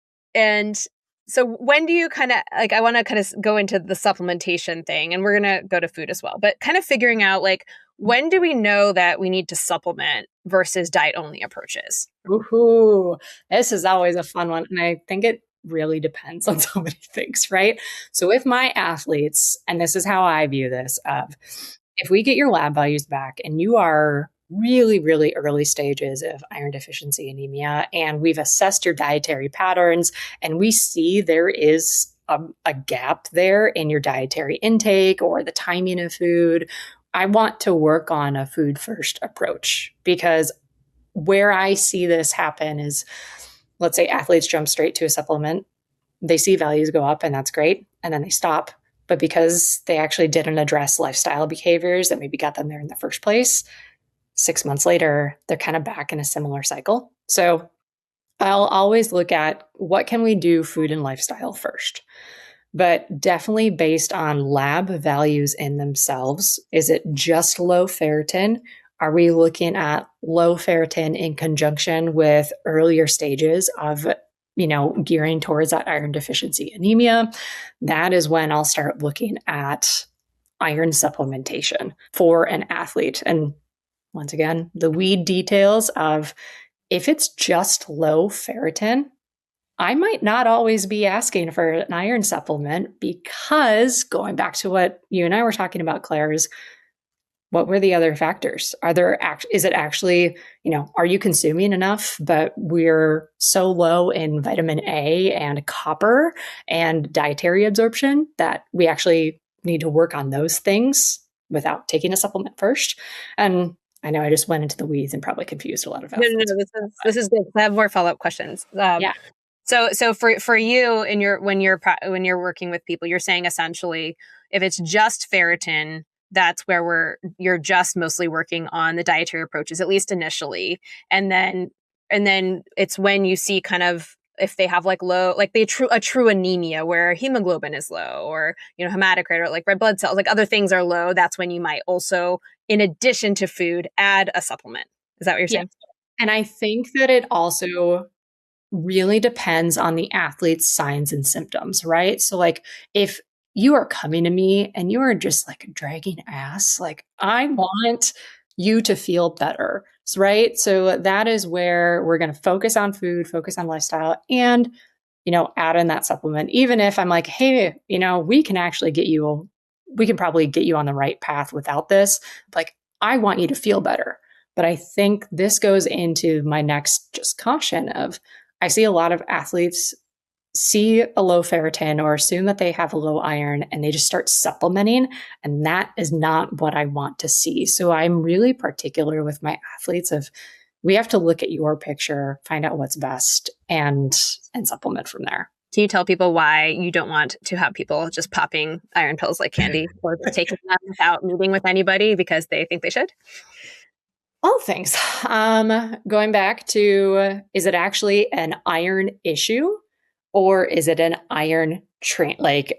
[SPEAKER 1] so when do you kind of like, I want to kind of go into the supplementation thing, and we're going to go to food as well, but kind of figuring out like, when do we know that we need to supplement versus diet only approaches?
[SPEAKER 2] Ooh, this is always a fun one. And I think it really depends on so many things, right? So with my athletes, and this is how I view this, if we get your lab values back and you are really, really early stages of iron deficiency anemia, and we've assessed your dietary patterns and we see there is a gap there in your dietary intake or the timing of food, I want to work on a food first approach, because where I see this happen is, let's say athletes jump straight to a supplement. They see values go up and that's great. And then they stop. But because they actually didn't address lifestyle behaviors that maybe got them there in the first place, 6 months later, they're kind of back in a similar cycle. So I'll always look at what can we do food and lifestyle first, but definitely based on lab values in themselves. Is it just low ferritin? Are we looking at low ferritin in conjunction with earlier stages of, gearing towards that iron deficiency anemia? That is when I'll start looking at iron supplementation for an athlete. And once again, the weed details of if it's just low ferritin, I might not always be asking for an iron supplement, because going back to what you and I were talking about, Claire, is what were the other factors? Is it actually, are you consuming enough, but we're so low in vitamin A and copper and dietary absorption that we actually need to work on those things without taking a supplement first? And I know I just went into the weeds and probably confused a lot of athletes.
[SPEAKER 1] No, this is good. I have more follow-up questions.
[SPEAKER 2] Yeah.
[SPEAKER 1] So for you when you're working with people, you're saying essentially, if it's just ferritin, that's where you're just mostly working on the dietary approaches, at least initially. And then it's when you see kind of if they have like low, like a true anemia where hemoglobin is low, or, hematocrit, or like red blood cells, like other things are low. That's when you might also, in addition to food, add a supplement. Is that what you're saying?
[SPEAKER 2] And I think that it also really depends on the athlete's signs and symptoms, right? So like if you are coming to me and you are just like dragging ass, like I want you to feel better, right? So that is where we're going to focus on food, focus on lifestyle, and, add in that supplement. Even if I'm like, hey, we can probably get you on the right path without this. Like, I want you to feel better. But I think this goes into my next just caution of, I see a lot of athletes see a low ferritin or assume that they have a low iron and they just start supplementing. And that is not what I want to see. So I'm really particular with my athletes of, we have to look at your picture, find out what's best, and supplement from there.
[SPEAKER 1] Can you tell people why you don't want to have people just popping iron pills like candy or taking them without meeting with anybody because they think they should?
[SPEAKER 2] All things. Going back to, is it actually an iron issue? Or is it an iron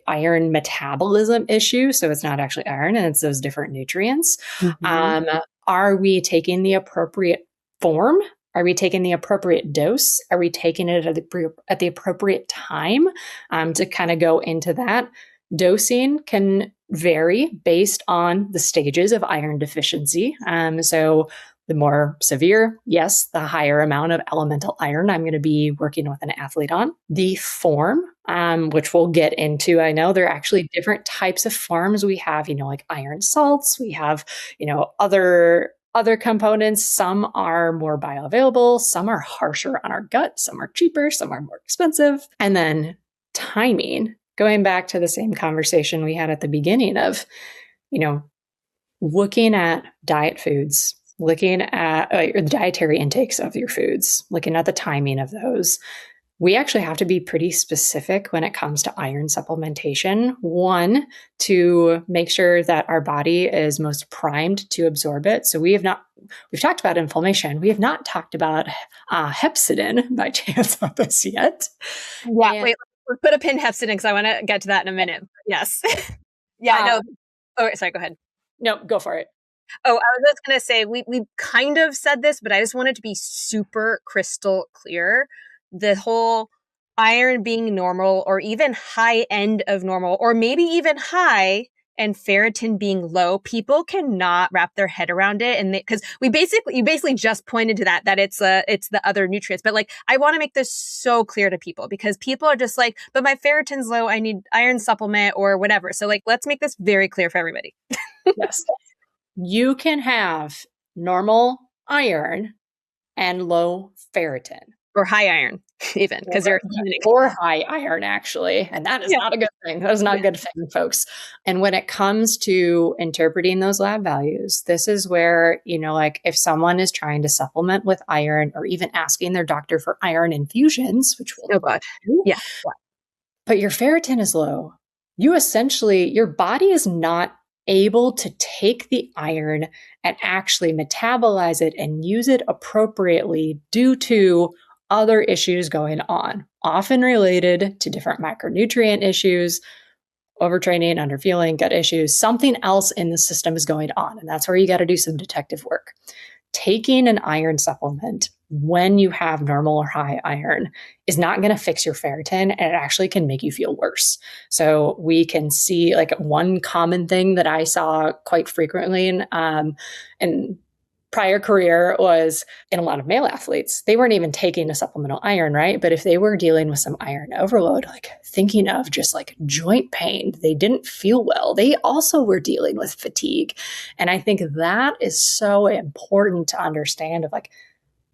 [SPEAKER 2] metabolism issue? So it's not actually iron and it's those different nutrients. Mm-hmm. Are we taking the appropriate form? Are we taking the appropriate dose? Are we taking it at the appropriate time? To kind of go into that. Dosing can vary based on the stages of iron deficiency. So the more severe, yes, the higher amount of elemental iron I'm going to be working with an athlete on. The form, which we'll get into, I know there are actually different types of forms. We have, like iron salts. We have, other components. Some are more bioavailable. Some are harsher on our gut. Some are cheaper. Some are more expensive. And then timing, going back to the same conversation we had at the beginning of, looking at diet foods, looking at the dietary intakes of your foods, looking at the timing of those. We actually have to be pretty specific when it comes to iron supplementation. One, to make sure that our body is most primed to absorb it. So we've talked about inflammation. We have not talked about hepcidin by chance on this yet.
[SPEAKER 1] Yeah, wait, we'll put a pin hepcidin because I want to get to that in a minute. Yes. Yeah, no. Oh, sorry, go ahead.
[SPEAKER 2] No, go for it.
[SPEAKER 1] Oh, I was just going to say, we kind of said this, but I just wanted to be super crystal clear. The whole iron being normal or even high end of normal, or maybe even high, and ferritin being low, people cannot wrap their head around it. And because you basically just pointed to that it's the other nutrients. But like, I want to make this so clear to people because people are just like, but my ferritin's low, I need iron supplement or whatever. So like, let's make this very clear for everybody.
[SPEAKER 2] Yes. You can have normal iron and low ferritin.
[SPEAKER 1] Or high iron, even, because you're
[SPEAKER 2] or high iron, actually. And that is not a good thing. That is not a good thing, folks. And when it comes to interpreting those lab values, this is where, like if someone is trying to supplement with iron or even asking their doctor for iron infusions, which will do, but your ferritin is low, your body is not able to take the iron and actually metabolize it and use it appropriately due to other issues going on, often related to different micronutrient issues, overtraining, underfueling, gut issues, something else in the system is going on. And that's where you got to do some detective work. Taking an iron supplement when you have normal or high iron is not going to fix your ferritin, and it actually can make you feel worse. So we can see like one common thing that I saw quite frequently in prior career was in a lot of male athletes. They weren't even taking a supplemental iron, right? But if they were dealing with some iron overload, like thinking of just like joint pain, they didn't feel well. They also were dealing with fatigue. And I think that is so important to understand of like,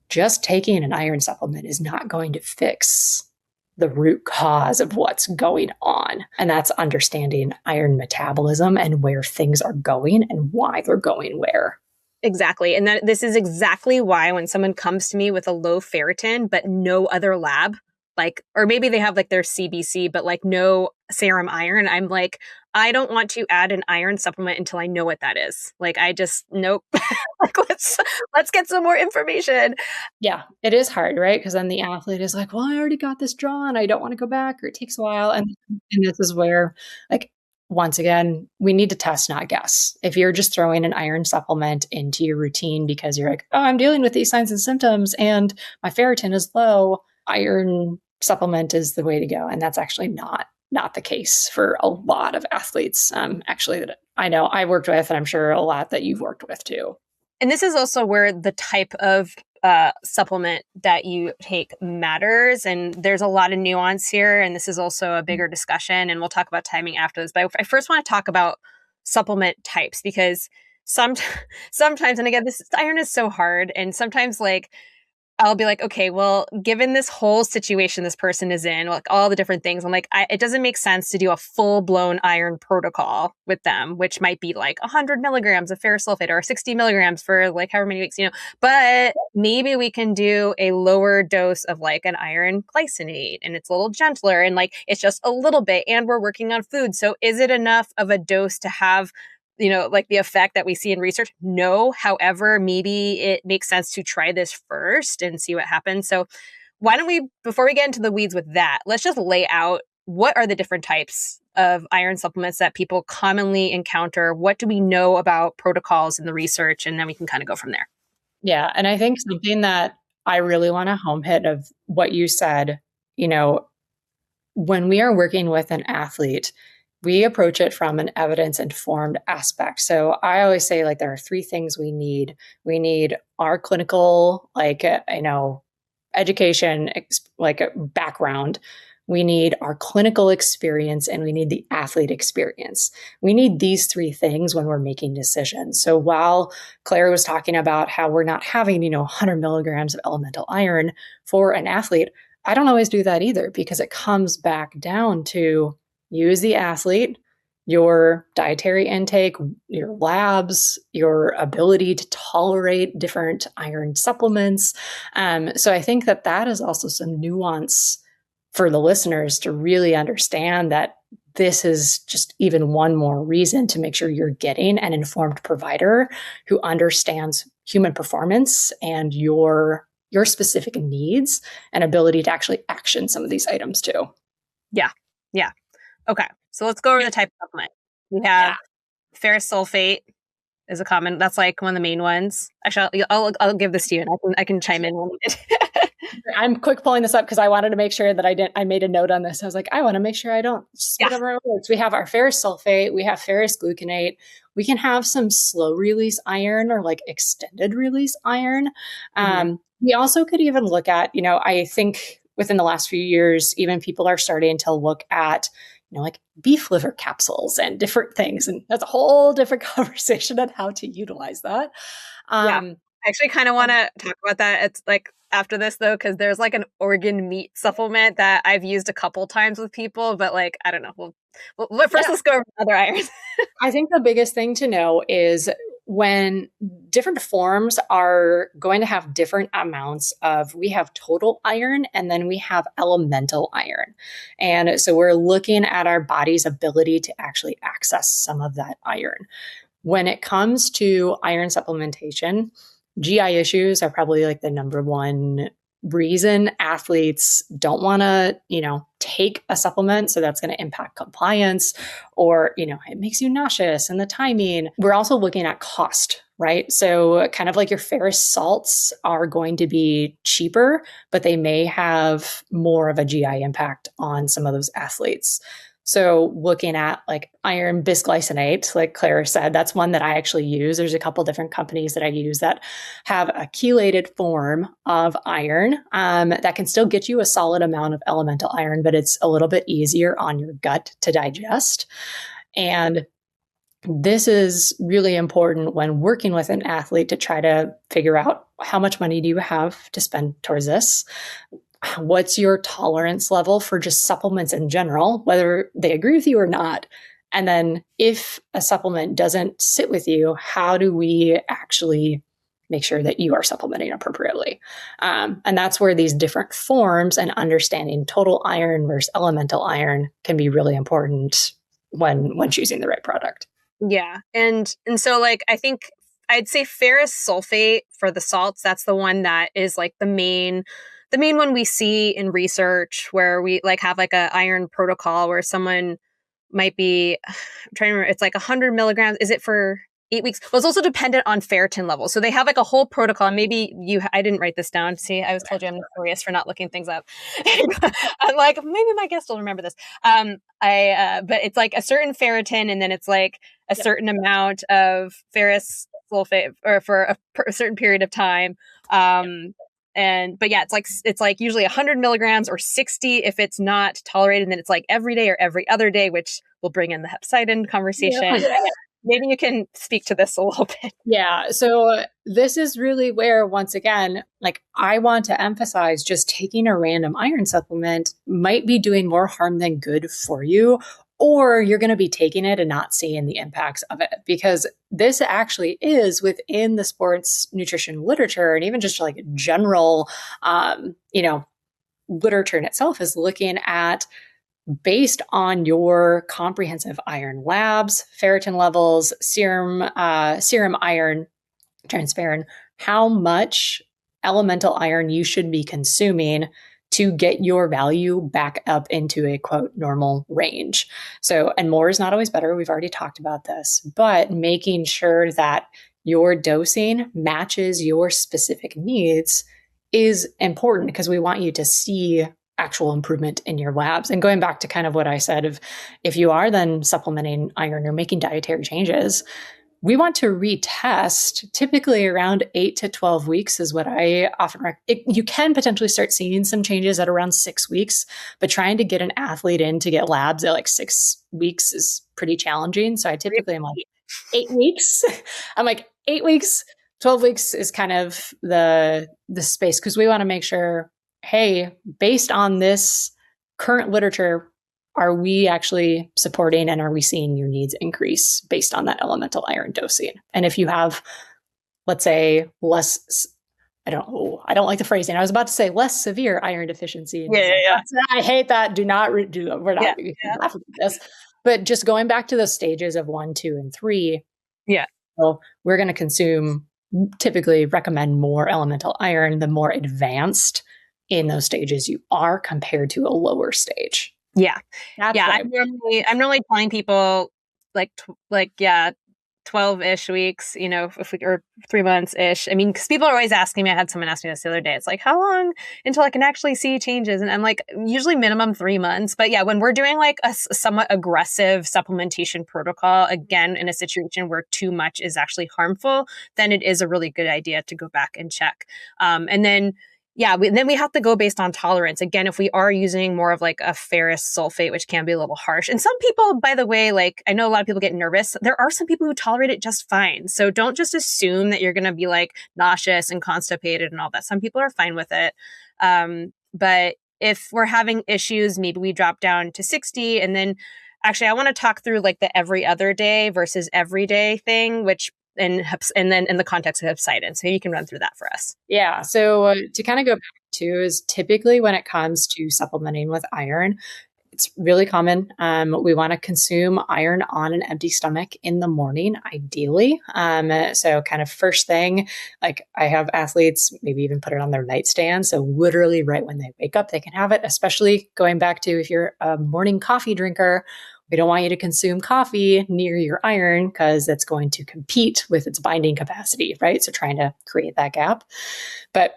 [SPEAKER 2] just taking an iron supplement is not going to fix the root cause of what's going on. And that's understanding iron metabolism and where things are going and why they're going where.
[SPEAKER 1] Exactly. And this is exactly why when someone comes to me with a low ferritin, but no other lab like, or maybe they have like their CBC, but like no serum iron. I'm like, I don't want to add an iron supplement until I know what that is. Like, I just, nope. Like, let's get some more information.
[SPEAKER 2] Yeah, it is hard, right? Because then the athlete is like, well, I already got this drawn. I don't want to go back, or it takes a while. And this is where, like, once again, we need to test, not guess. If you're just throwing an iron supplement into your routine because you're like, oh, I'm dealing with these signs and symptoms and my ferritin is low, iron supplement is the way to go. And that's actually not the case for a lot of athletes, actually, that I know I worked with, and I'm sure a lot that you've worked with too.
[SPEAKER 1] And this is also where the type of supplement that you take matters. And there's a lot of nuance here. And this is also a bigger discussion. And we'll talk about timing after this. But I first want to talk about supplement types, because sometimes, and again, this iron is so hard. And sometimes, like, I'll be like, okay, well, given this whole situation this person is in, like all the different things, I'm like, it doesn't make sense to do a full-blown iron protocol with them, which might be like 100 milligrams of ferrous sulfate or 60 milligrams for like however many weeks, but maybe we can do a lower dose of like an iron glycinate, and it's a little gentler, and like, it's just a little bit, and we're working on food. So is it enough of a dose to have like the effect that we see in research? No. However, maybe it makes sense to try this first and see what happens. So why don't we, before we get into the weeds with that, let's just lay out what are the different types of iron supplements that people commonly encounter? What do we know about protocols in the research? And then we can kind of go from there.
[SPEAKER 2] Yeah. And I think something that I really want to home hit of what you said, when we are working with an athlete, we approach it from an evidence-informed aspect. So I always say, like, there are three things we need. We need our clinical, education, background. We need our clinical experience, and we need the athlete experience. We need these three things when we're making decisions. So while Claire was talking about how we're not having, 100 milligrams of elemental iron for an athlete, I don't always do that either, because it comes back down to you as the athlete, your dietary intake, your labs, your ability to tolerate different iron supplements. So I think that is also some nuance for the listeners to really understand, that this is just even one more reason to make sure you're getting an informed provider who understands human performance and your specific needs and ability to actually action some of these items too.
[SPEAKER 1] Yeah. Okay, so let's go over the type of supplement. We have ferrous sulfate is a common. That's like one of the main ones. Actually, I'll give this to you, and I can chime in when needed.
[SPEAKER 2] I'm quick pulling this up because I wanted to make sure that I made a note on this. I was like, I want to make sure I don't spit over our words. We have our ferrous sulfate, we have ferrous gluconate. We can have some slow release iron or like extended release iron. We also could even look at, I think within the last few years, even people are starting to look at like beef liver capsules and different things. And that's a whole different conversation on how to utilize that.
[SPEAKER 1] I actually kind of want to talk about that. It's like after this though, because there's like an organ meat supplement that I've used a couple times with people, but like, I don't know. Let's go over other irons.
[SPEAKER 2] I think the biggest thing to know is when different forms are going to have different amounts of, we have total iron and then we have elemental iron. And so we're looking at our body's ability to actually access some of that iron. When it comes to iron supplementation, GI issues are probably like the number one reason athletes don't want to, take a supplement. So that's going to impact compliance, or, it makes you nauseous, and the timing. We're also looking at cost, right? So kind of like your ferrous salts are going to be cheaper, but they may have more of a GI impact on some of those athletes. So looking at like iron bisglycinate, like Claire said, that's one that I actually use. There's a couple different companies that I use that have a chelated form of iron that can still get you a solid amount of elemental iron, but it's a little bit easier on your gut to digest. And this is really important when working with an athlete to try to figure out how much money do you have to spend towards this? What's your tolerance level for just supplements in general, whether they agree with you or not? And then if a supplement doesn't sit with you, how do we actually make sure that you are supplementing appropriately. And that's where these different forms and understanding total iron versus elemental iron can be really important when choosing the right product.
[SPEAKER 1] Yeah. And so like, I think I'd say ferrous sulfate for the salts, that's the one that is like the main one we see in research, where we like have like a iron protocol where someone might be, I'm trying to remember, it's like 100 milligrams. Is it for 8 weeks? Well, it's also dependent on ferritin levels. So they have like a whole protocol. Maybe I didn't write this down. See, I was told you I'm notorious for not looking things up. I'm like, maybe my guest will remember this. But it's like a certain ferritin, and then it's like a certain amount of ferrous sulfate, or for a certain period of time. But yeah, it's like usually 100 milligrams or 60 if it's not tolerated. And then it's like every day or every other day, which will bring in the hepcidin conversation. Yeah. Maybe you can speak to this a little bit.
[SPEAKER 2] Yeah. So this is really where, once again, like I want to emphasize, just taking a random iron supplement might be doing more harm than good for you, or you're going to be taking it and not seeing the impacts of it, because this actually is within the sports nutrition literature, and even just like general, literature in itself is looking at, based on your comprehensive iron labs, ferritin levels, serum iron, transferrin, how much elemental iron you should be consuming to get your value back up into a quote normal range. So, and more is not always better. We've already talked about this, but making sure that your dosing matches your specific needs is important, because we want you to see actual improvement in your labs. And going back to kind of what I said, if you are then supplementing iron or making dietary changes, we want to retest typically around 8 to 12 weeks is what I often recommend. You can potentially start seeing some changes at around 6 weeks, but trying to get an athlete in to get labs at like 6 weeks is pretty challenging. So I typically am like 8 weeks. I'm like 8 weeks, 12 weeks is kind of the space, because we want to make sure, hey, based on this current literature, are we actually supporting and are we seeing your needs increase based on that elemental iron dosing? And if you have, let's say, less, I don't like the phrasing. I was about to say less severe iron deficiency.
[SPEAKER 1] Yeah.
[SPEAKER 2] I hate that. We're not laughing at this. But just going back to the stages of 1, 2, and 3.
[SPEAKER 1] Yeah.
[SPEAKER 2] So we're going to typically recommend more elemental iron the more advanced in those stages you are compared to a lower stage.
[SPEAKER 1] Yeah. I'm normally telling people like 12-ish weeks, or 3 months-ish. I mean, because people are always asking me, I had someone ask me this the other day, it's like, how long until I can actually see changes? And I'm like, usually minimum 3 months. But yeah, when we're doing like a somewhat aggressive supplementation protocol, again, in a situation where too much is actually harmful, then it is a really good idea to go back and check. And then then we have to go based on tolerance. Again, if we are using more of like a ferrous sulfate, which can be a little harsh. And some people, by the way, like I know a lot of people get nervous. There are some people who tolerate it just fine. So don't just assume that you're going to be like nauseous and constipated and all that. Some people are fine with it. But if we're having issues, maybe we drop down to 60. And then actually, I want to talk through like the every other day versus everyday thing, and then in the context of hepcidin. So you can run through that for us.
[SPEAKER 2] Yeah. So to kind of go back to is typically when it comes to supplementing with iron, it's really common. We want to consume iron on an empty stomach in the morning, ideally. So kind of first thing, like I have athletes maybe even put it on their nightstand. So literally right when they wake up, they can have it, especially going back to if you're a morning coffee drinker. We don't want you to consume coffee near your iron because it's going to compete with its binding capacity, right? So trying to create that gap. But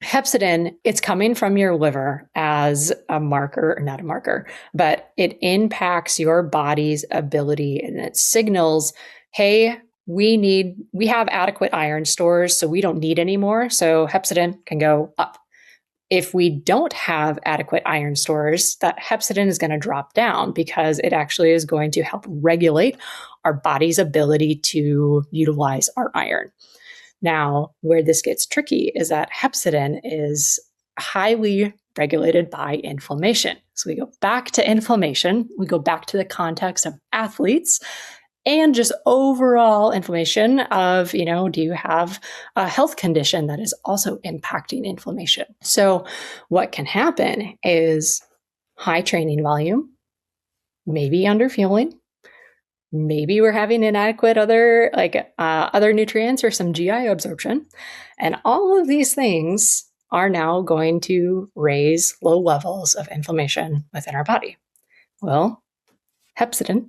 [SPEAKER 2] hepcidin, it's coming from your liver as a marker, or not a marker, but it impacts your body's ability and it signals, hey, we have adequate iron stores, so we don't need any more. So hepcidin can go up. If we don't have adequate iron stores, that hepcidin is going to drop down because it actually is going to help regulate our body's ability to utilize our iron. Now, where this gets tricky is that hepcidin is highly regulated by inflammation. So we go back to inflammation. We go back to the context of athletes. and just overall inflammation of, do you have a health condition that is also impacting inflammation? So what can happen is high training volume, maybe underfueling, maybe we're having inadequate other nutrients or some GI absorption. And all of these things are now going to raise low levels of inflammation within our body. Well, hepcidin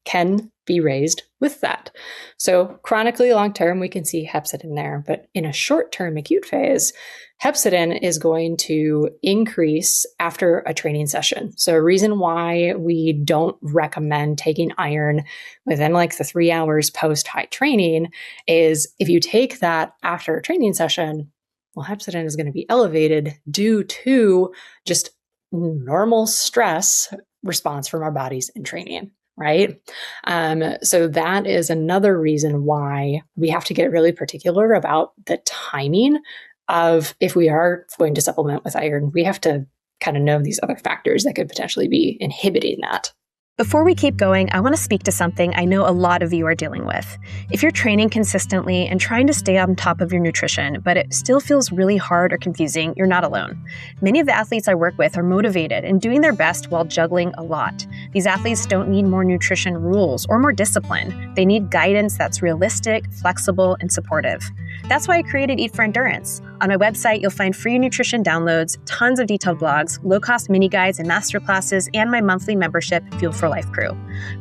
[SPEAKER 2] can be raised with that. So chronically long-term, we can see hepcidin there, but in a short-term acute phase, hepcidin is going to increase after a training session. So a reason why we don't recommend taking iron within like the 3 hours post high training is if you take that after a training session, well, hepcidin is going to be elevated due to just normal stress response from our bodies in training. Right. So that is another reason why we have to get really particular about the timing of if we are going to supplement with iron. We have to kind of know these other factors that could potentially be inhibiting that.
[SPEAKER 1] Before we keep going, I want to speak to something I know a lot of you are dealing with. If you're training consistently and trying to stay on top of your nutrition, but it still feels really hard or confusing, you're not alone. Many of the athletes I work with are motivated and doing their best while juggling a lot. These athletes don't need more nutrition rules or more discipline. They need guidance that's realistic, flexible, and supportive. That's why I created Eat for Endurance. On my website, you'll find free nutrition downloads, tons of detailed blogs, low-cost mini guides and masterclasses, and my monthly membership, Fuel for Life Crew.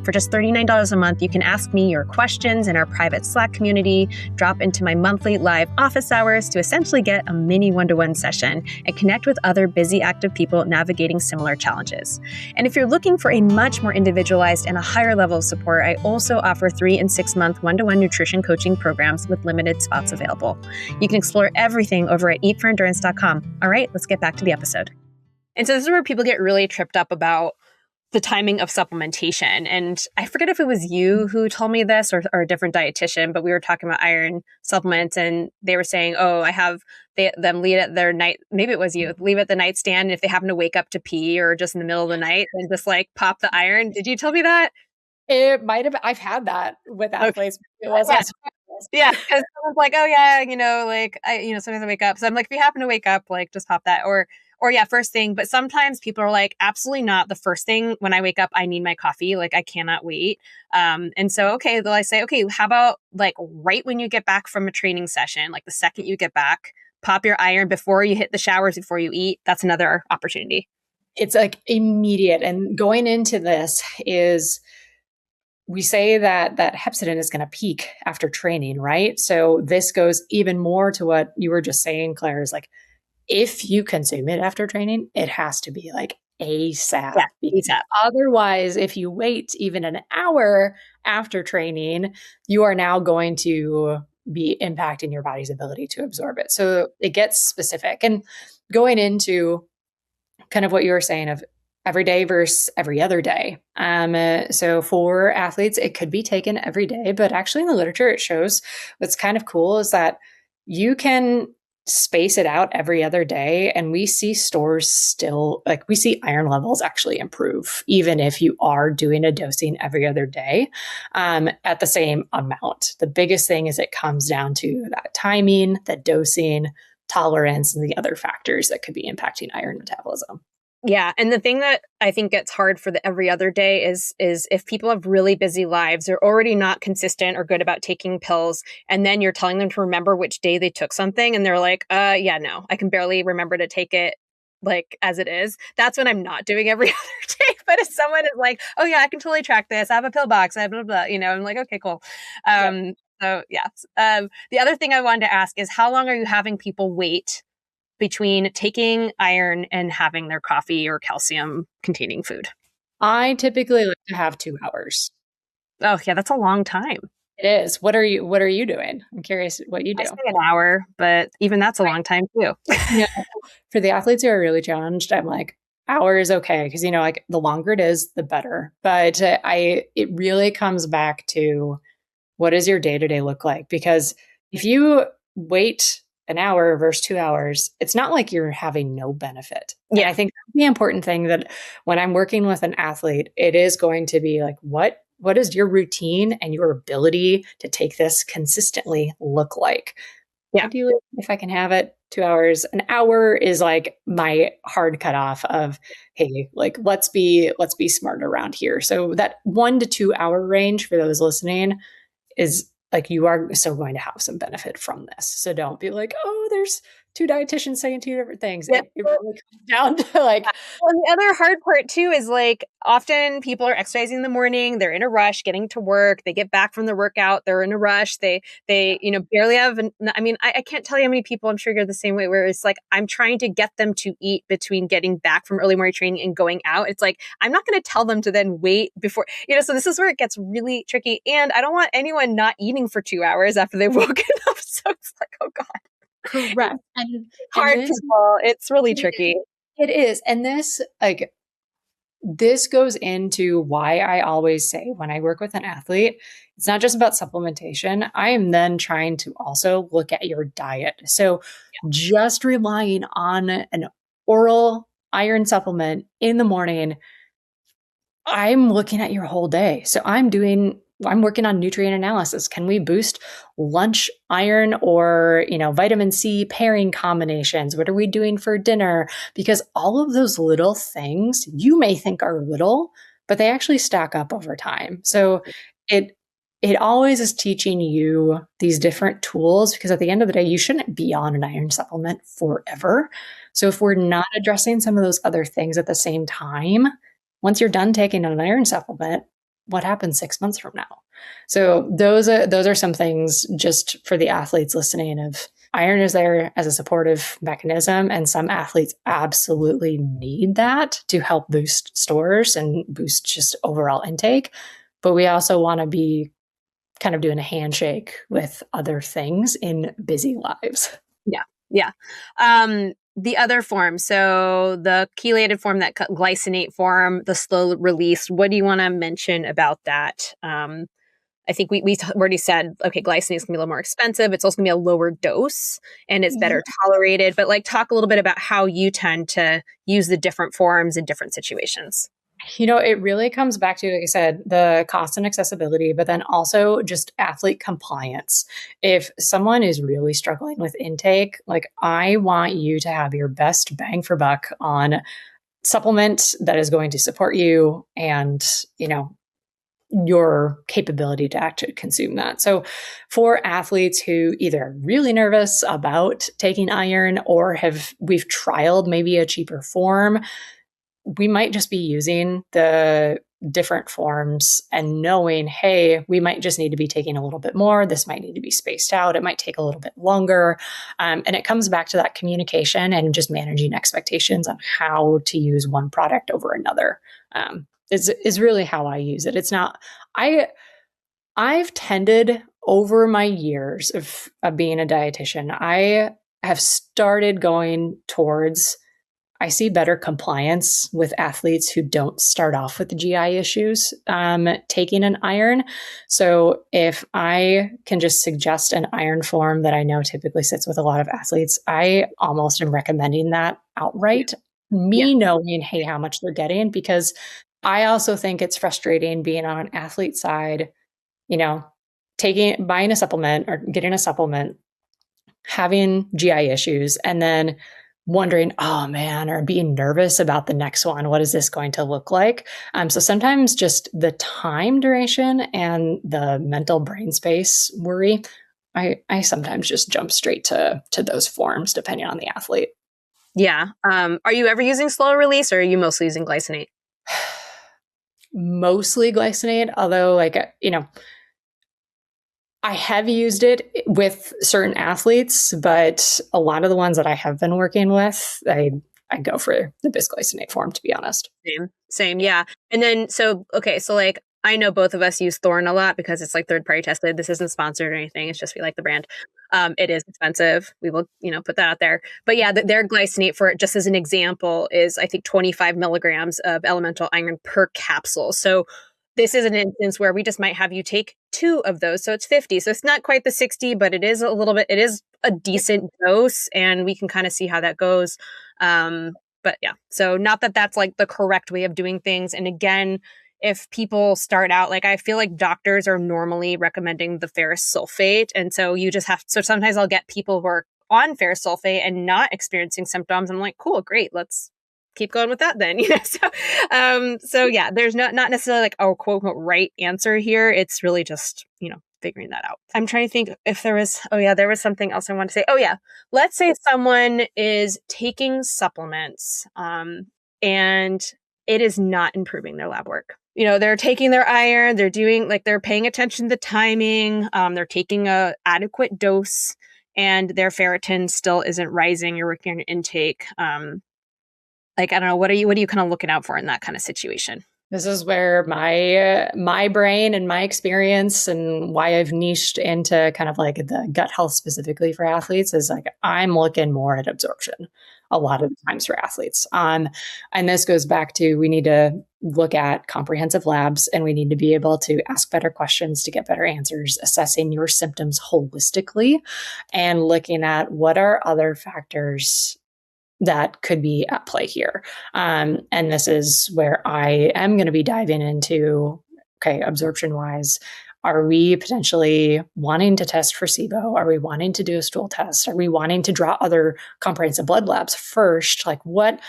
[SPEAKER 1] For just $39 a month, you can ask me your questions in our private Slack community, drop into my monthly live office hours to essentially get a mini one-to-one session, and connect with other busy, active people navigating similar challenges. And if you're looking for a much more individualized and a higher level of support, I also offer 3 and 6 month one-to-one nutrition coaching programs with limited spots available. You can explore everything over at eatforendurance.com. All right, let's get back to the episode. And so this is where people get really tripped up about the timing of supplementation. And I forget if it was you who told me this or a different dietitian, but we were talking about iron supplements and they were saying, oh, I have them leave at their night. Maybe it was you, leave at the nightstand. And if they happen to wake up to pee or just in the middle of the night and just like pop the iron. Did you tell me that?
[SPEAKER 2] It might have. I've had that with athletes. Okay. It wasn't.
[SPEAKER 1] Yeah, because someone's like, oh yeah, sometimes I wake up. So I'm like, if you happen to wake up, like just pop that, or yeah, first thing. But sometimes people are like, absolutely not. The first thing when I wake up, I need my coffee. Like I cannot wait. And so okay, then I say, okay, how about like right when you get back from a training session, like the second you get back, pop your iron before you hit the showers, before you eat. That's another opportunity.
[SPEAKER 2] It's like immediate. And going into this is, we say that hepcidin is going to peak after training, right? So this goes even more to what you were just saying, Claire, is like, if you consume it after training, it has to be like ASAP.
[SPEAKER 1] Yeah, ASAP.
[SPEAKER 2] Otherwise, if you wait even an hour after training, you are now going to be impacting your body's ability to absorb it. So it gets specific. And going into kind of what you were saying of every day versus every other day. So for athletes, it could be taken every day, but actually in the literature, it shows what's kind of cool is that you can space it out every other day. And we see stores still, like we see iron levels actually improve, even if you are doing a dosing every other day at the same amount. The biggest thing is it comes down to that timing, the dosing, tolerance, and the other factors that could be impacting iron metabolism.
[SPEAKER 1] Yeah. And the thing that I think gets hard for the every other day is if people have really busy lives, they're already not consistent or good about taking pills. And then you're telling them to remember which day they took something. And they're like, yeah, no, I can barely remember to take it like as it is. That's when I'm not doing every other day. But if someone is like, oh yeah, I can totally track this. I have a pill box. I have blah, blah, blah, I'm like, okay, cool. So yeah. The other thing I wanted to ask is how long are you having people wait between taking iron and having their coffee or calcium containing food?
[SPEAKER 2] I typically like to have 2 hours.
[SPEAKER 1] Oh yeah, that's a long time.
[SPEAKER 2] It is. What are you doing? I'm curious what you do.
[SPEAKER 1] I say an hour, but even that's a long time too.
[SPEAKER 2] Yeah. For the athletes who are really challenged, I'm like, hour is okay. Because, like the longer it is, the better. But it really comes back to what does your day-to-day look like? Because if you wait an hour versus 2 hours, it's not like you're having no benefit. Yeah. And I think the important thing that when I'm working with an athlete, it is going to be like, what what does your routine and your ability to take this consistently look like?
[SPEAKER 1] Yeah.
[SPEAKER 2] Ideally, if I can have it 2 hours, an hour is like my hard cutoff of, hey, like let's be smart around here. So that 1 to 2 hour range for those listening is like, you are still going to have some benefit from this. So don't be like, oh, there's two dietitians saying two different things.
[SPEAKER 1] Yeah.
[SPEAKER 2] It really comes down to like,
[SPEAKER 1] well, the other hard part too is like often people are exercising in the morning, they're in a rush getting to work, they get back from the workout, they're in a rush, they barely have I can't tell you how many people, I'm sure you're the same way, where it's like I'm trying to get them to eat between getting back from early morning training and going out. It's like I'm not going to tell them to then wait before, so this is where it gets really tricky, and I don't want anyone not eating for 2 hours after they've woken up. So it's like, oh God.
[SPEAKER 2] correct. And
[SPEAKER 1] Hard people. It's really tricky.
[SPEAKER 2] It is. And this goes into why I always say when I work with an athlete, it's not just about supplementation. I am then trying to also look at your diet. So just relying on an oral iron supplement in the morning, I'm looking at your whole day. So I'm working on nutrient analysis. Can we boost lunch iron or, vitamin C pairing combinations? What are we doing for dinner? Because all of those little things you may think are little, but they actually stack up over time. So it always is teaching you these different tools, because at the end of the day, you shouldn't be on an iron supplement forever. So if we're not addressing some of those other things at the same time, once you're done taking an iron supplement, what happens 6 months from now? So those are some things just for the athletes listening of iron is there as a supportive mechanism. And some athletes absolutely need that to help boost stores and boost just overall intake. But we also want to be kind of doing a handshake with other things in busy lives.
[SPEAKER 1] Yeah. Yeah. The other form, so the chelated form, that glycinate form, the slow release, what do you want to mention about that? I think we already said, okay, glycinate is going to be a little more expensive. It's also going to be a lower dose and it's better tolerated. But talk a little bit about how you tend to use the different forms in different situations.
[SPEAKER 2] It really comes back to, like I said, the cost and accessibility, but then also just athlete compliance. If someone is really struggling with intake, I want you to have your best bang for buck on supplement that is going to support you and, your capability to actually consume that. So for athletes who either are really nervous about taking iron or we've trialed maybe a cheaper form, we might just be using the different forms and knowing, hey, we might just need to be taking a little bit more. This might need to be spaced out. It might take a little bit longer. And it comes back to that communication and just managing expectations on how to use one product over another. Is really how I use it. It's not, I've tended over my years of being a dietitian, I have started going towards, I see better compliance with athletes who don't start off with the GI issues taking an iron. So if I can just suggest an iron form that I know typically sits with a lot of athletes, I almost am recommending that outright. Knowing, hey, how much they're getting, because I also think it's frustrating being on an athlete side, buying a supplement or getting a supplement, having GI issues, and then wondering, oh man, or being nervous about the next one. What is this going to look like? So sometimes just the time duration and the mental brain space worry, I sometimes just jump straight to those forms depending on the athlete.
[SPEAKER 1] Yeah. Are you ever using slow release, or are you mostly using glycinate?
[SPEAKER 2] Mostly glycinate, although I have used it with certain athletes, but a lot of the ones that I have been working with, I go for the bisglycinate form, to be honest.
[SPEAKER 1] Same. Yeah. And then, I know both of us use Thorne a lot because it's third-party tested. This isn't sponsored or anything. It's just we like the brand. It is expensive. We will, put that out there. But yeah, their glycinate, for just as an example, is I think 25 milligrams of elemental iron per capsule. So this is an instance where we just might have you take 2 of those. So it's 50. So it's not quite the 60, but it is it is a decent dose, and we can kind of see how that goes. But yeah, so not that that's the correct way of doing things. And again, if people start out, like, I feel like doctors are normally recommending the ferrous sulfate. And so you just have, so sometimes I'll get people who are on ferrous sulfate and not experiencing symptoms. I'm like, cool, great. Let's keep going with that then. So yeah, there's not necessarily like a quote unquote right answer here. It's really just, figuring that out. I'm trying to think if there was something else I want to say. Oh yeah. Let's say someone is taking supplements, and it is not improving their lab work. They're taking their iron, they're paying attention to the timing, they're taking a adequate dose, and their ferritin still isn't rising. You're working on your intake. I don't know, what are you kind of looking out for in that kind of situation?
[SPEAKER 2] This is where my brain and my experience and why I've niched into kind of like the gut health specifically for athletes is like, I'm looking more at absorption a lot of the times for athletes. And this goes back to, we need to look at comprehensive labs, and we need to be able to ask better questions to get better answers, assessing your symptoms holistically and looking at what are other factors that could be at play here. And this is where I am going to be diving into, okay, absorption wise, are we potentially wanting to test for SIBO? Are we wanting to do a stool test? Are we wanting to draw other comprehensive blood labs first? Like what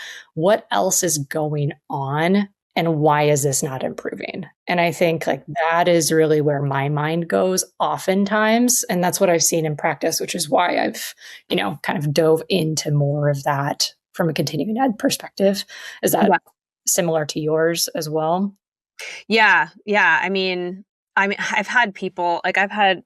[SPEAKER 2] else is going on? And why is this not improving? And I think like that is really where my mind goes oftentimes. And that's what I've seen in practice, which is why I've, kind of dove into more of that from a continuing ed perspective. Is that similar to yours as well?
[SPEAKER 1] Yeah. I mean, I've had people, like and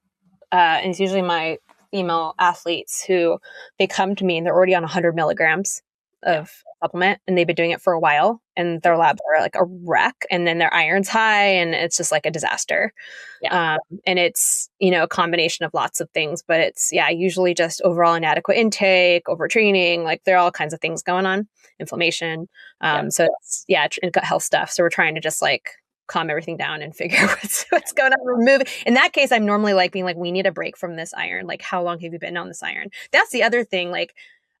[SPEAKER 1] it's usually my female athletes who they come to me and they're already on 100 milligrams of supplement, and they've been doing it for a while, and their labs are like a wreck, and then their iron's high, and it's just like a disaster. And it's, a combination of lots of things, but it's, usually just overall inadequate intake, overtraining, like there are all kinds of things going on, inflammation. So it's, gut health stuff. So we're trying to just like calm everything down and figure out what's going on. Remove. In that case, I'm normally like being like, we need a break from this iron. Like, how long have you been on this iron? That's the other thing. Like,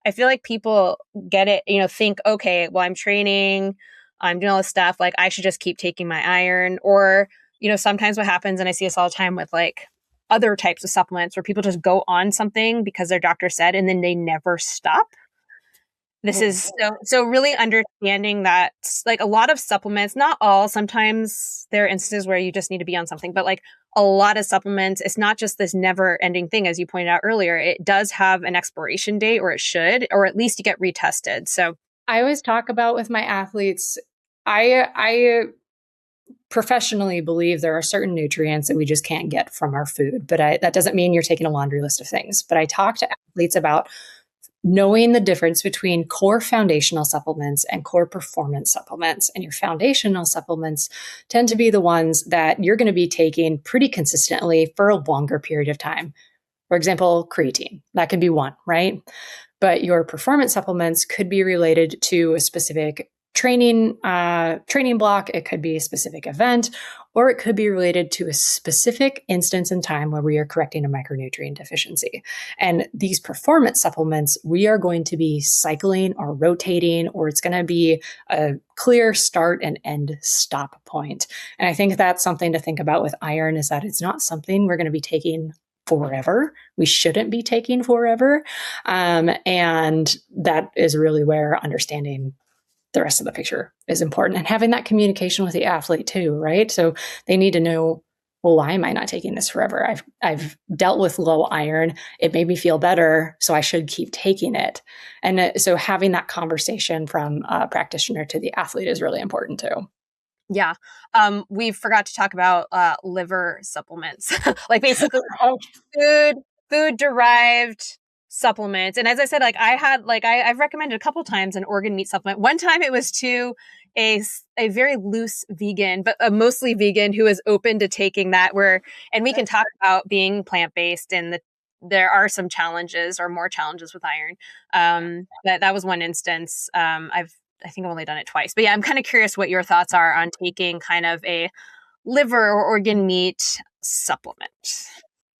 [SPEAKER 1] I feel like people get it, think, okay, well, I'm training, I'm doing all this stuff. Like, I should just keep taking my iron. Or, sometimes what happens, and I see this all the time with like other types of supplements where people just go on something because their doctor said, and then they never stop. This is so really understanding that, like, a lot of supplements, not all, sometimes there are instances where you just need to be on something, but like a lot of supplements, it's not just this never ending thing. As you pointed out earlier, it does have an expiration date, or it should, or at least you get retested. So
[SPEAKER 2] I always talk about with my athletes, I professionally believe there are certain nutrients that we just can't get from our food, but that doesn't mean you're taking a laundry list of things. But I talk to athletes about knowing the difference between core foundational supplements and core performance supplements. And your foundational supplements tend to be the ones that you're going to be taking pretty consistently for a longer period of time. For example, creatine, that could be one, right? But your performance supplements could be related to a specific training block. It could be a specific event, or it could be related to a specific instance in time where we are correcting a micronutrient deficiency. And these performance supplements, we are going to be cycling or rotating, or it's going to be a clear start and end stop point. And I think that's something to think about with iron, is that it's not something we're going to be taking forever. We shouldn't be taking forever. And that is really where understanding the rest of the picture is important, and having that communication with the athlete too, right? So they need to know, well, why am I not taking this forever? I've dealt with low iron. It made me feel better, so I should keep taking it. And so having that conversation from a practitioner to the athlete is really important too.
[SPEAKER 1] Yeah. We forgot to talk about liver supplements, like basically food derived supplements. And as I said, like I've recommended a couple times an organ meat supplement. One time it was to a very loose vegan, but a mostly vegan who is open to taking that, and we can talk about being plant-based, and there are some challenges, or more challenges with iron. That was one instance. I think I've only done it twice, but yeah, I'm kind of curious what your thoughts are on taking kind of a liver or organ meat supplement.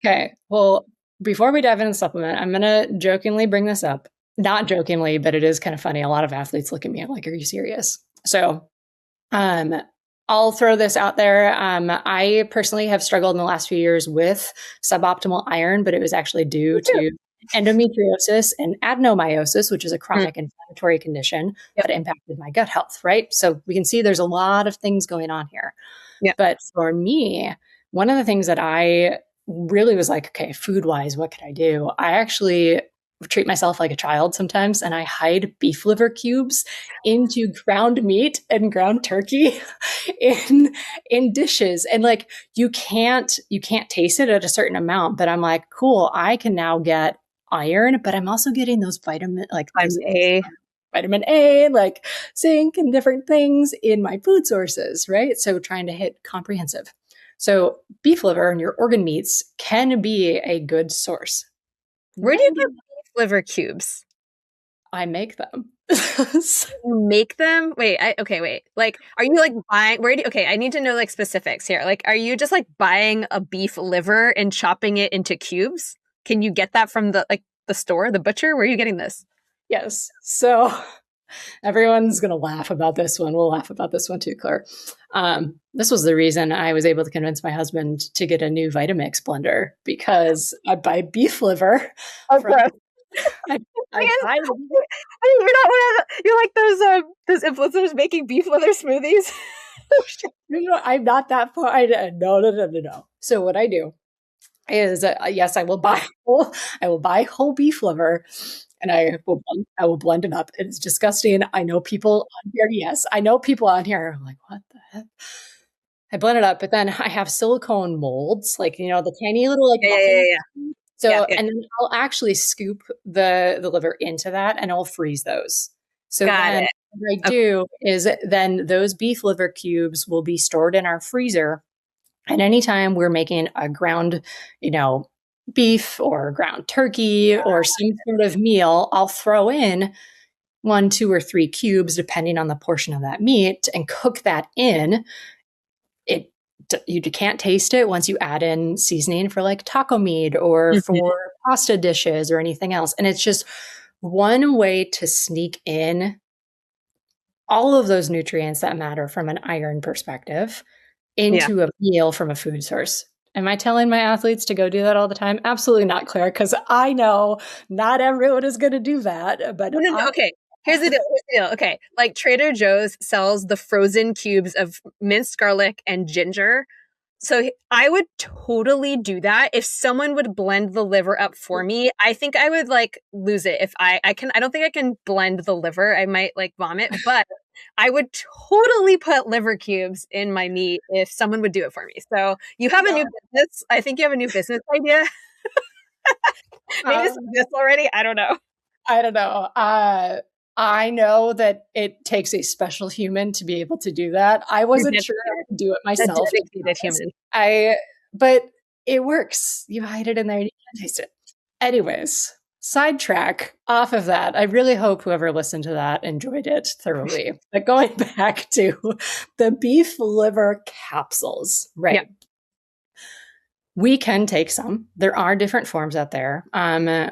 [SPEAKER 2] Okay. Well, before we dive into the supplement, I'm going to jokingly bring this up. Not jokingly, but it is kind of funny. A lot of athletes look at me, I'm like, are you serious? So I'll throw this out there. I personally have struggled in the last few years with suboptimal iron, but it was actually due to endometriosis and adenomyosis, which is a chronic inflammatory condition that impacted my gut health, right? So we can see there's a lot of things going on here. But for me, one of the things that I really was like, okay, food-wise, what could I do? I actually treat myself like a child sometimes, and I hide beef liver cubes into ground meat and ground turkey in dishes. And like you can't taste it at a certain amount, but I'm like, cool, I can now get iron, but I'm also getting those vitamin A, like zinc and different things in my food sources, right? So trying to hit comprehensive. So beef liver and your organ meats can be a good source.
[SPEAKER 1] Where do you get beef liver cubes?
[SPEAKER 2] I make them.
[SPEAKER 1] You make them? Wait. Like, are you like buying? Okay, I need to know like specifics here. Like, are you just like buying a beef liver and chopping it into cubes? Can you get that from the store, the butcher? Where are you getting this?
[SPEAKER 2] Yes. So everyone's going to laugh about this one. We'll laugh about this one too, Claire. This was the reason I was able to convince my husband to get a new Vitamix blender, because I buy beef liver.
[SPEAKER 1] You're like those influencers making beef liver smoothies.
[SPEAKER 2] No, I'm not that far. No. So what I do is, yes, I will buy whole beef liver. And I will blend it up. It's disgusting. I know people on here. Yes, I know people on here are like, what the heck? I blend it up, but then I have silicone molds, like, the tiny little like. So, and then I'll actually scoop the liver into that, and I'll freeze those. So what I do is then those beef liver cubes will be stored in our freezer. And anytime we're making a ground, beef or ground turkey or some sort of meal, I'll throw in 1, 2, or 3 cubes, depending on the portion of that meat, and cook that in. You can't taste it once you add in seasoning for like taco meat or for pasta dishes or anything else. And it's just one way to sneak in all of those nutrients that matter from an iron perspective into a meal from a food source. Am I telling my athletes to go do that all the time? Absolutely not, Claire, because I know not everyone is going to do that. But
[SPEAKER 1] no. Okay. Here's the deal. Okay. Like Trader Joe's sells the frozen cubes of minced garlic and ginger. So I would totally do that. If someone would blend the liver up for me, I think I would like lose it. If I don't think I can blend the liver. I might like vomit, but I would totally put liver cubes in my meat if someone would do it for me. So you have a new business. I think you have a new business idea. Maybe it's this already. I don't know.
[SPEAKER 2] I know that it takes a special human to be able to do that. I wasn't sure I could do it myself. But it works. You hide it in there and you can't taste it. Anyways, sidetrack off of that. I really hope whoever listened to that enjoyed it thoroughly. But going back to the beef liver capsules, right? Yeah. We can take some. There are different forms out there.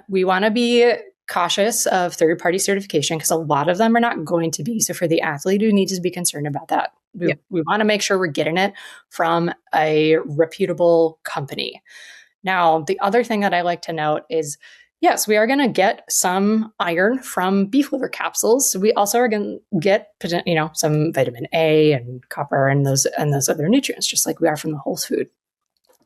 [SPEAKER 2] We want to be cautious of third-party certification because a lot of them are not going to be. So for the athlete who needs to be concerned about that, we want to make sure we're getting it from a reputable company. Now, the other thing that I like to note is, yes, we are going to get some iron from beef liver capsules. So we also are going to get, some vitamin A and copper and those other nutrients, just like we are from the whole food.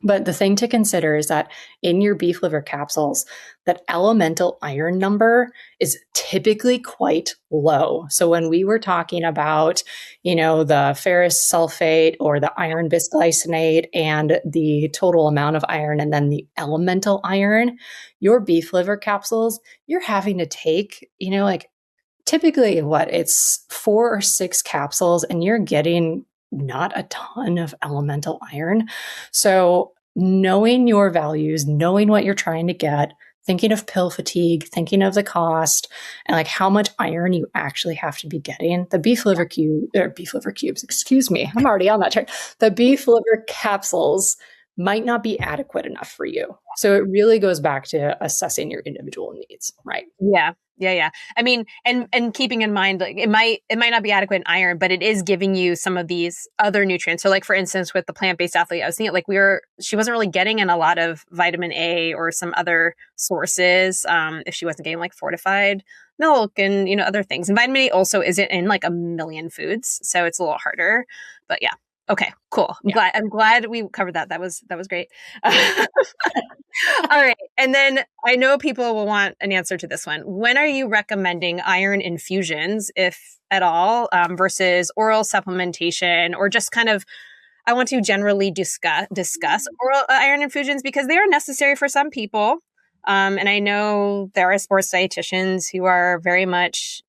[SPEAKER 2] But the thing to consider is that in your beef liver capsules, that elemental iron number is typically quite low. So when we were talking about, the ferrous sulfate or the iron bisglycinate and the total amount of iron and then the elemental iron, your beef liver capsules, you're having to take, typically it's 4 or 6 capsules and you're getting not a ton of elemental iron. So knowing your values, knowing what you're trying to get, thinking of pill fatigue, thinking of the cost, and like how much iron you actually have to be getting. The beef liver cubes, excuse me, I'm already on that track. The beef liver capsules might not be adequate enough for you. So it really goes back to assessing your individual needs, right?
[SPEAKER 1] Yeah. Yeah, yeah. I mean, and keeping in mind, like it might not be adequate in iron, but it is giving you some of these other nutrients. So, like for instance, with the plant-based athlete, I was thinking like she wasn't really getting in a lot of vitamin A or some other sources. If she wasn't getting like fortified milk and other things, and vitamin A also isn't in like a million foods, so it's a little harder. But yeah, okay, cool. I'm glad we covered that. That was great. All right. And then I know people will want an answer to this one. When are you recommending iron infusions, if at all, versus oral supplementation, or just kind of, I want to generally discuss oral iron infusions because they are necessary for some people. And I know there are sports dietitians who are very much,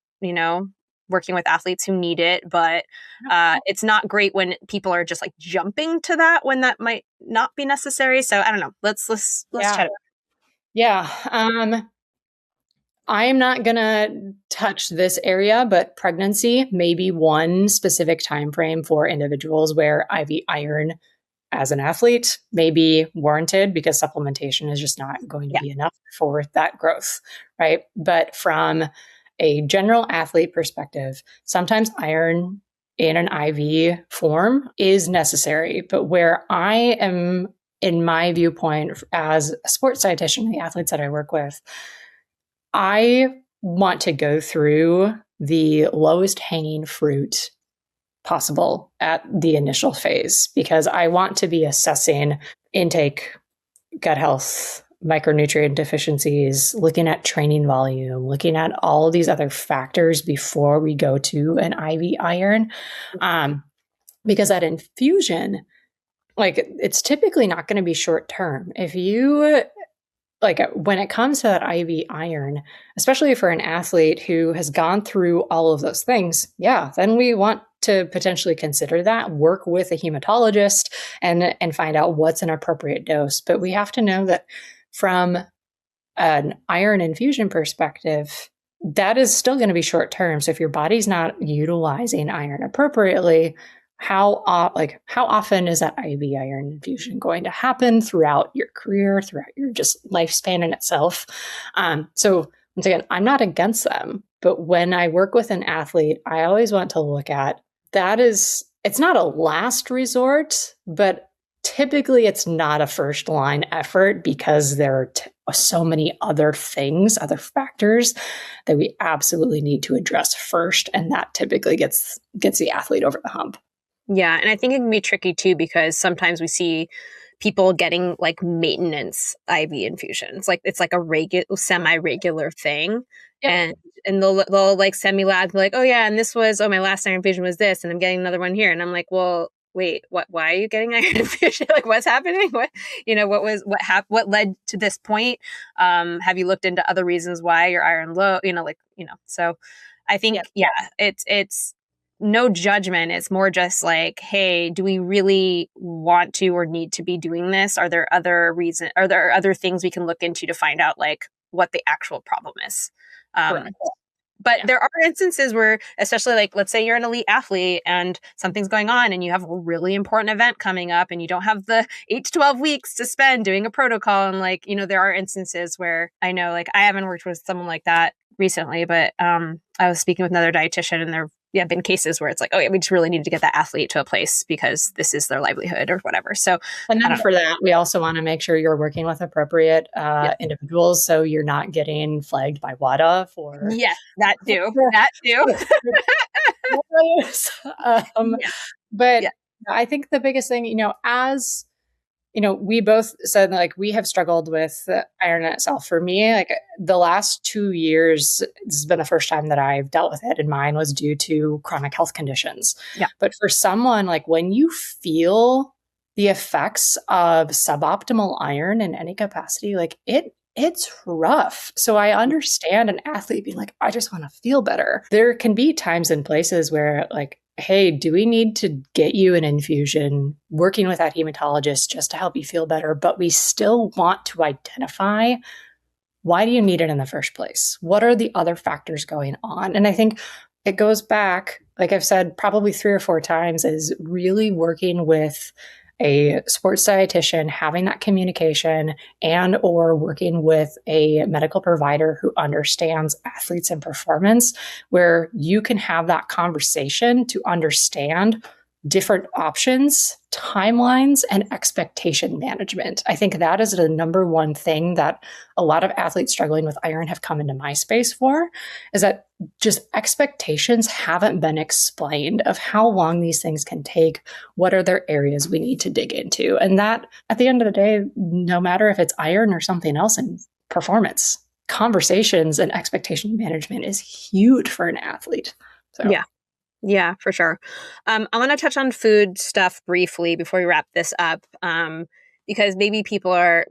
[SPEAKER 1] working with athletes who need it, but it's not great when people are just like jumping to that when that might not be necessary. So I don't know. Let's chat about it.
[SPEAKER 2] Yeah. I'm not going to touch this area, but pregnancy may be one specific time frame for individuals where IV iron as an athlete may be warranted because supplementation is just not going to be enough for that growth, right? But from a general athlete perspective, sometimes iron in an IV form is necessary. But where I am, in my viewpoint, as a sports dietitian, the athletes that I work with, I want to go through the lowest hanging fruit possible at the initial phase because I want to be assessing intake, gut health, micronutrient deficiencies, looking at training volume, looking at all of these other factors before we go to an IV iron. Because that infusion, like it's typically not going to be short term. If you like when it comes to that IV iron, especially for an athlete who has gone through all of those things, then we want to potentially consider that, work with a hematologist and find out what's an appropriate dose. But we have to know that from an iron infusion perspective, that is still going to be short term. So if your body's not utilizing iron appropriately, how often is that IV iron infusion going to happen throughout your career, throughout your just lifespan in itself? So once again, I'm not against them, but when I work with an athlete, I always want to look at it's not a last resort, but typically it's not a first line effort because there are so many other things, other factors that we absolutely need to address first. And that typically gets the athlete over the hump.
[SPEAKER 1] Yeah. And I think it can be tricky too, because sometimes we see people getting like maintenance IV infusions. Like it's like a semi-regular thing. Yep. And they'll like send me labs like, oh yeah, and this was, my last iron infusion was this, and I'm getting another one here. And I'm like, well, wait, why are you getting iron infusion? Like what's happening? What led to this point? Have you looked into other reasons why you're iron low? So I think, it's no judgment. It's more just like, hey, do we really want to or need to be doing this? Are there other reasons? Are there other things we can look into to find out like what the actual problem is? But there are instances where, especially like, let's say you're an elite athlete and something's going on and you have a really important event coming up and you don't have the 8 to 12 weeks to spend doing a protocol. And like, there are instances where I know, like, I haven't worked with someone like that recently, but I was speaking with another dietitian and there have been cases where it's like, oh yeah, we just really need to get that athlete to a place because this is their livelihood or whatever. So,
[SPEAKER 2] and then for that, we also want to make sure you're working with appropriate individuals, so you're not getting flagged by WADA for.
[SPEAKER 1] Yes, that too.
[SPEAKER 2] But I think the biggest thing, as we both said, like, we have struggled with iron itself. For me, like the last 2 years, this has been the first time that I've dealt with it, and mine was due to chronic health conditions. Yeah. But for someone, like when you feel the effects of suboptimal iron in any capacity, like it's rough. So I understand an athlete being like, I just want to feel better. There can be times and places where like, hey, do we need to get you an infusion, working with that hematologist just to help you feel better? But we still want to identify, why do you need it in the first place? What are the other factors going on? And I think it goes back, like I've said probably 3 or 4 times, is really working with a sports dietitian, having that communication and or working with a medical provider who understands athletes and performance, where you can have that conversation to understand different options, timelines, and expectation management. I think that is the number one thing that a lot of athletes struggling with iron have come into my space for, is that just expectations haven't been explained of how long these things can take, what are their areas we need to dig into. And that, at the end of the day, no matter if it's iron or something else in performance, conversations and expectation management is huge for an athlete. So.
[SPEAKER 1] Yeah, for sure. I want to touch on food stuff briefly before we wrap this up, because maybe people are,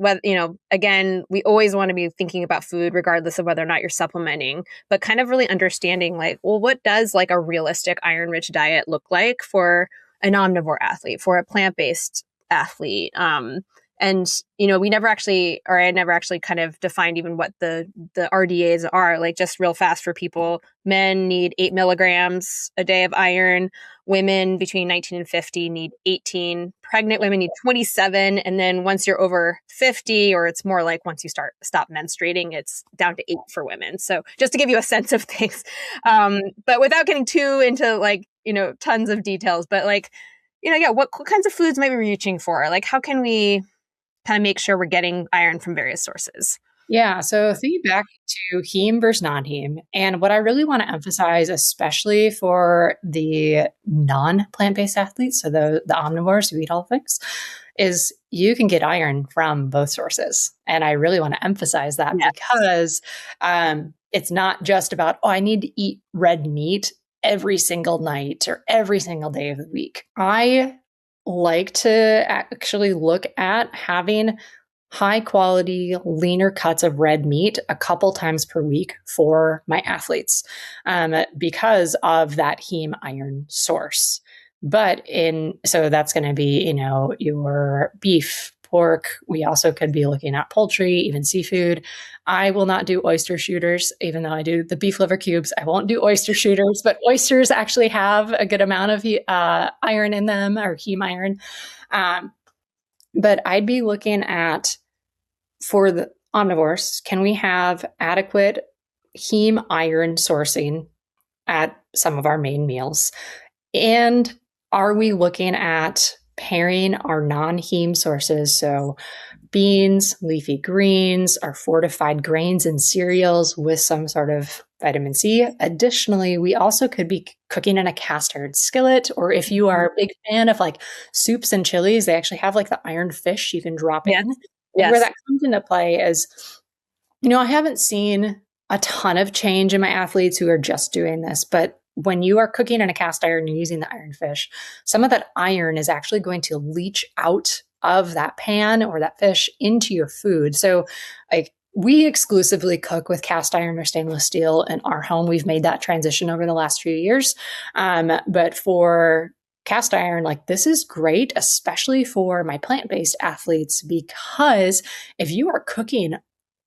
[SPEAKER 1] again, we always want to be thinking about food regardless of whether or not you're supplementing, but kind of really understanding what does like a realistic iron-rich diet look like for an omnivore athlete, for a plant-based athlete? And, we never actually, or I never actually kind of defined even what the RDAs are. Like, just real fast for people, men need 8 milligrams a day of iron. Women between 19 and 50 need 18. Pregnant women need 27. And then once you're over 50, or it's more like once you stop menstruating, it's down to 8 for women. So just to give you a sense of things, but without getting too into tons of details, but what kinds of foods might we be reaching for? Like, how can we kind of make sure we're getting iron from various sources?
[SPEAKER 2] Yeah. So thinking back to heme versus non-heme, and what I really want to emphasize, especially for the non-plant-based athletes, so the omnivores who eat all things, is you can get iron from both sources. And I really want to emphasize that because it's not just about, I need to eat red meat every single night or every single day of the week. I like to actually look at having high quality, leaner cuts of red meat a couple times per week for my athletes because of that heme iron source. So that's going to be, your beef, pork. We also could be looking at poultry, even seafood. I will not do oyster shooters, even though I do the beef liver cubes. I won't do oyster shooters, but oysters actually have a good amount of iron in them, or heme iron. But I'd be looking at, for the omnivores, can we have adequate heme iron sourcing at some of our main meals? And are we looking at pairing our non-heme sources, so beans, leafy greens, our fortified grains and cereals, with some sort of vitamin C? Additionally, we also could be cooking in a cast iron skillet, or if you are a big fan of like soups and chilies, they actually have like the iron fish you can drop in. Yes. Where that comes into play is, I haven't seen a ton of change in my athletes who are just doing this, but when you are cooking in a cast iron and using the iron fish, some of that iron is actually going to leach out of that pan or that fish into your food. So we exclusively cook with cast iron or stainless steel in our home. We've made that transition over the last few years. But for cast iron, this is great, especially for my plant-based athletes, because if you are cooking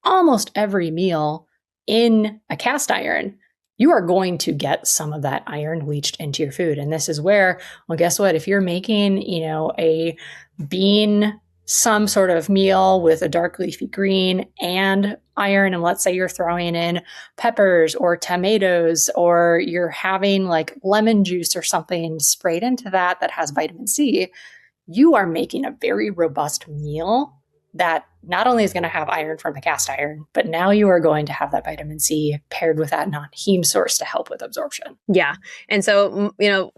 [SPEAKER 2] almost every meal in a cast iron, you are going to get some of that iron leached into your food. And this is where, well, guess what? If you're making, a bean, some sort of meal with a dark leafy green and iron, and let's say you're throwing in peppers or tomatoes, or you're having like lemon juice or something sprayed into that has vitamin C, you are making a very robust meal that not only is going to have iron from the cast iron, but now you are going to have that vitamin C paired with that non-heme source to help with absorption.
[SPEAKER 1] Yeah. And so,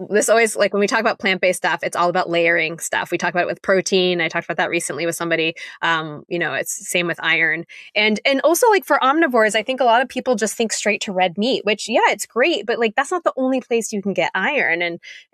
[SPEAKER 1] this always, when we talk about plant-based stuff, it's all about layering stuff. We talk about it with protein. I talked about that recently with somebody. It's the same with iron. And also for omnivores, I think a lot of people just think straight to red meat, which, it's great, but that's not the only place you can get iron.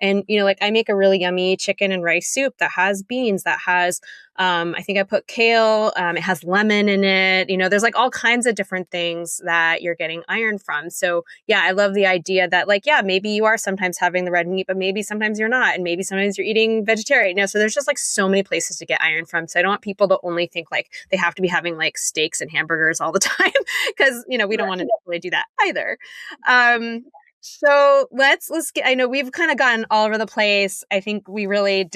[SPEAKER 1] And I make a really yummy chicken and rice soup that has beans, that has, I think I put kale, it has lemon in it. There's all kinds of different things that you're getting iron from. So yeah, I love the idea that maybe you are sometimes having the red meat, but maybe sometimes you're not. And maybe sometimes you're eating vegetarian. So there's just so many places to get iron from. So I don't want people to only think they have to be having steaks and hamburgers all the time, because, we don't want to necessarily do that either. So let's get, I know we've kind of gotten all over the place. I think we really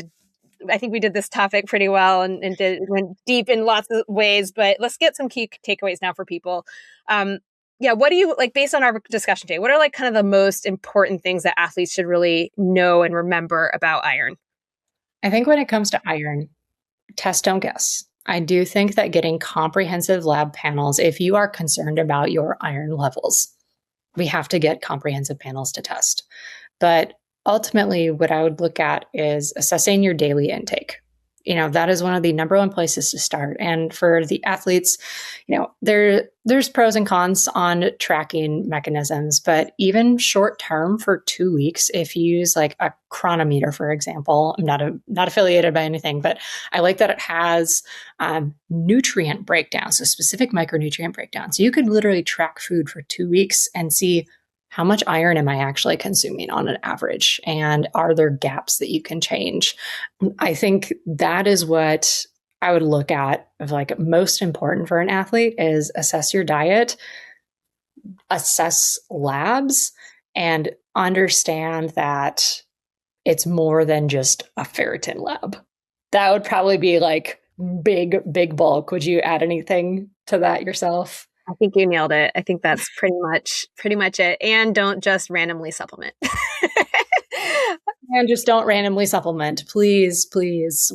[SPEAKER 1] I think we did this topic pretty well and went deep in lots of ways, but let's get some key takeaways now for people. What do you like based on our discussion today? What are like kind of the most important things that athletes should really know and remember about iron?
[SPEAKER 2] I think when it comes to iron, test, don't guess. I do think that getting comprehensive lab panels, if you are concerned about your iron levels, we have to get comprehensive panels to test. But ultimately, what I would look at is assessing your daily intake. That is one of the number one places to start. And for the athletes, there's pros and cons on tracking mechanisms, but even short term for 2 weeks, if you use like a chronometer, for example, I'm not affiliated by anything, but I like that it has nutrient breakdown, so specific micronutrient breakdown. So you could literally track food for 2 weeks and see how much iron am I actually consuming on an average? And are there gaps that you can change? I think that is what I would look at of like most important for an athlete is assess your diet, assess labs, and understand that it's more than just a ferritin lab. That would probably be like big bulk. Would you add anything to that yourself?
[SPEAKER 1] I think you nailed it. I think that's pretty much it. And don't just randomly supplement.
[SPEAKER 2] And just don't randomly supplement. Please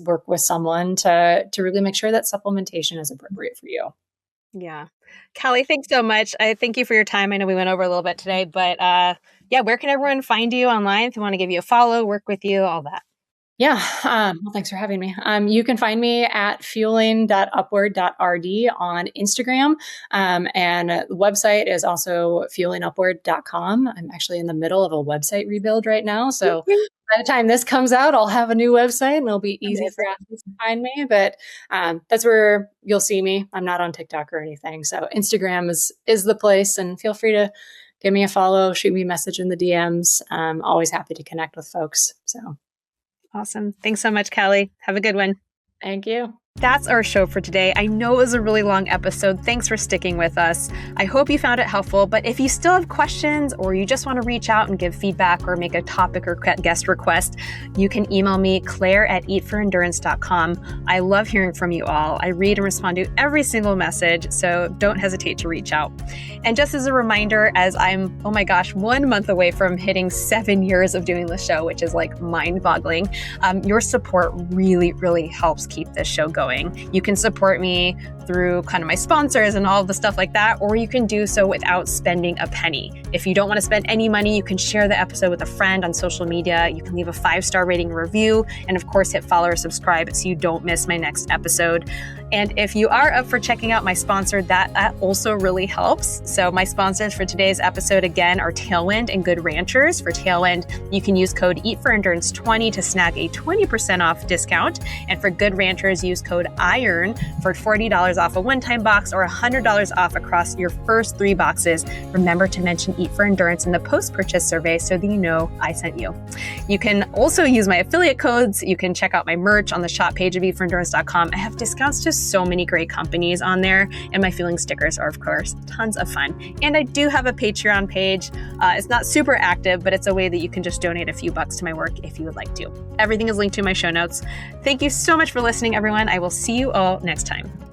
[SPEAKER 2] work with someone to really make sure that supplementation is appropriate for you.
[SPEAKER 1] Yeah. Callie, thanks so much. I thank you for your time. I know we went over a little bit today, but where can everyone find you online if they want to give you a follow, work with you, all that?
[SPEAKER 2] Yeah. Well, thanks for having me. You can find me at fueling.upward.rd on Instagram. And the website is also fuelingupward.com. I'm actually in the middle of a website rebuild right now. So by the time this comes out, I'll have a new website and it'll be easy for athletes to find me. But that's where you'll see me. I'm not on TikTok or anything. So Instagram is the place, and feel free to give me a follow, shoot me a message in the DMs. I'm always happy to connect with folks. So.
[SPEAKER 1] Awesome. Thanks so much, Callie. Have a good one.
[SPEAKER 2] Thank you.
[SPEAKER 1] That's our show for today. I know it was a really long episode. Thanks for sticking with us. I hope you found it helpful, but if you still have questions or you just want to reach out and give feedback or make a topic or guest request, you can email me, claire@eatforendurance.com. I love hearing from you all. I read and respond to every single message, so don't hesitate to reach out. And just as a reminder, as I'm, 1 month away from hitting 7 years of doing the show, which is like mind-boggling, your support really, really helps keep this show going. You can support me through kind of my sponsors and all of the stuff like that, or you can do so without spending a penny. If you don't want to spend any money, you can share the episode with a friend on social media. You can leave a 5-star rating review, and of course, hit follow or subscribe so you don't miss my next episode. And if you are up for checking out my sponsor, that also really helps. So my sponsors for today's episode, again, are Tailwind and Good Ranchers. For Tailwind, you can use code EATFORENDURANCE20 to snag a 20% off discount. And for Good Ranchers, use code IRON for $40 off a one-time box or $100 off across your first 3 boxes. Remember to mention Eat for Endurance in the post-purchase survey so that you know I sent you. You can also use my affiliate codes. You can check out my merch on the shop page of eatforendurance.com. I have discounts to so many great companies on there, and my Fueling stickers are, of course, tons of fun. And I do have a Patreon page. It's not super active, but it's a way that you can just donate a few bucks to my work if you would like to. Everything is linked to my show notes. Thank you so much for listening, everyone. I will see you all next time.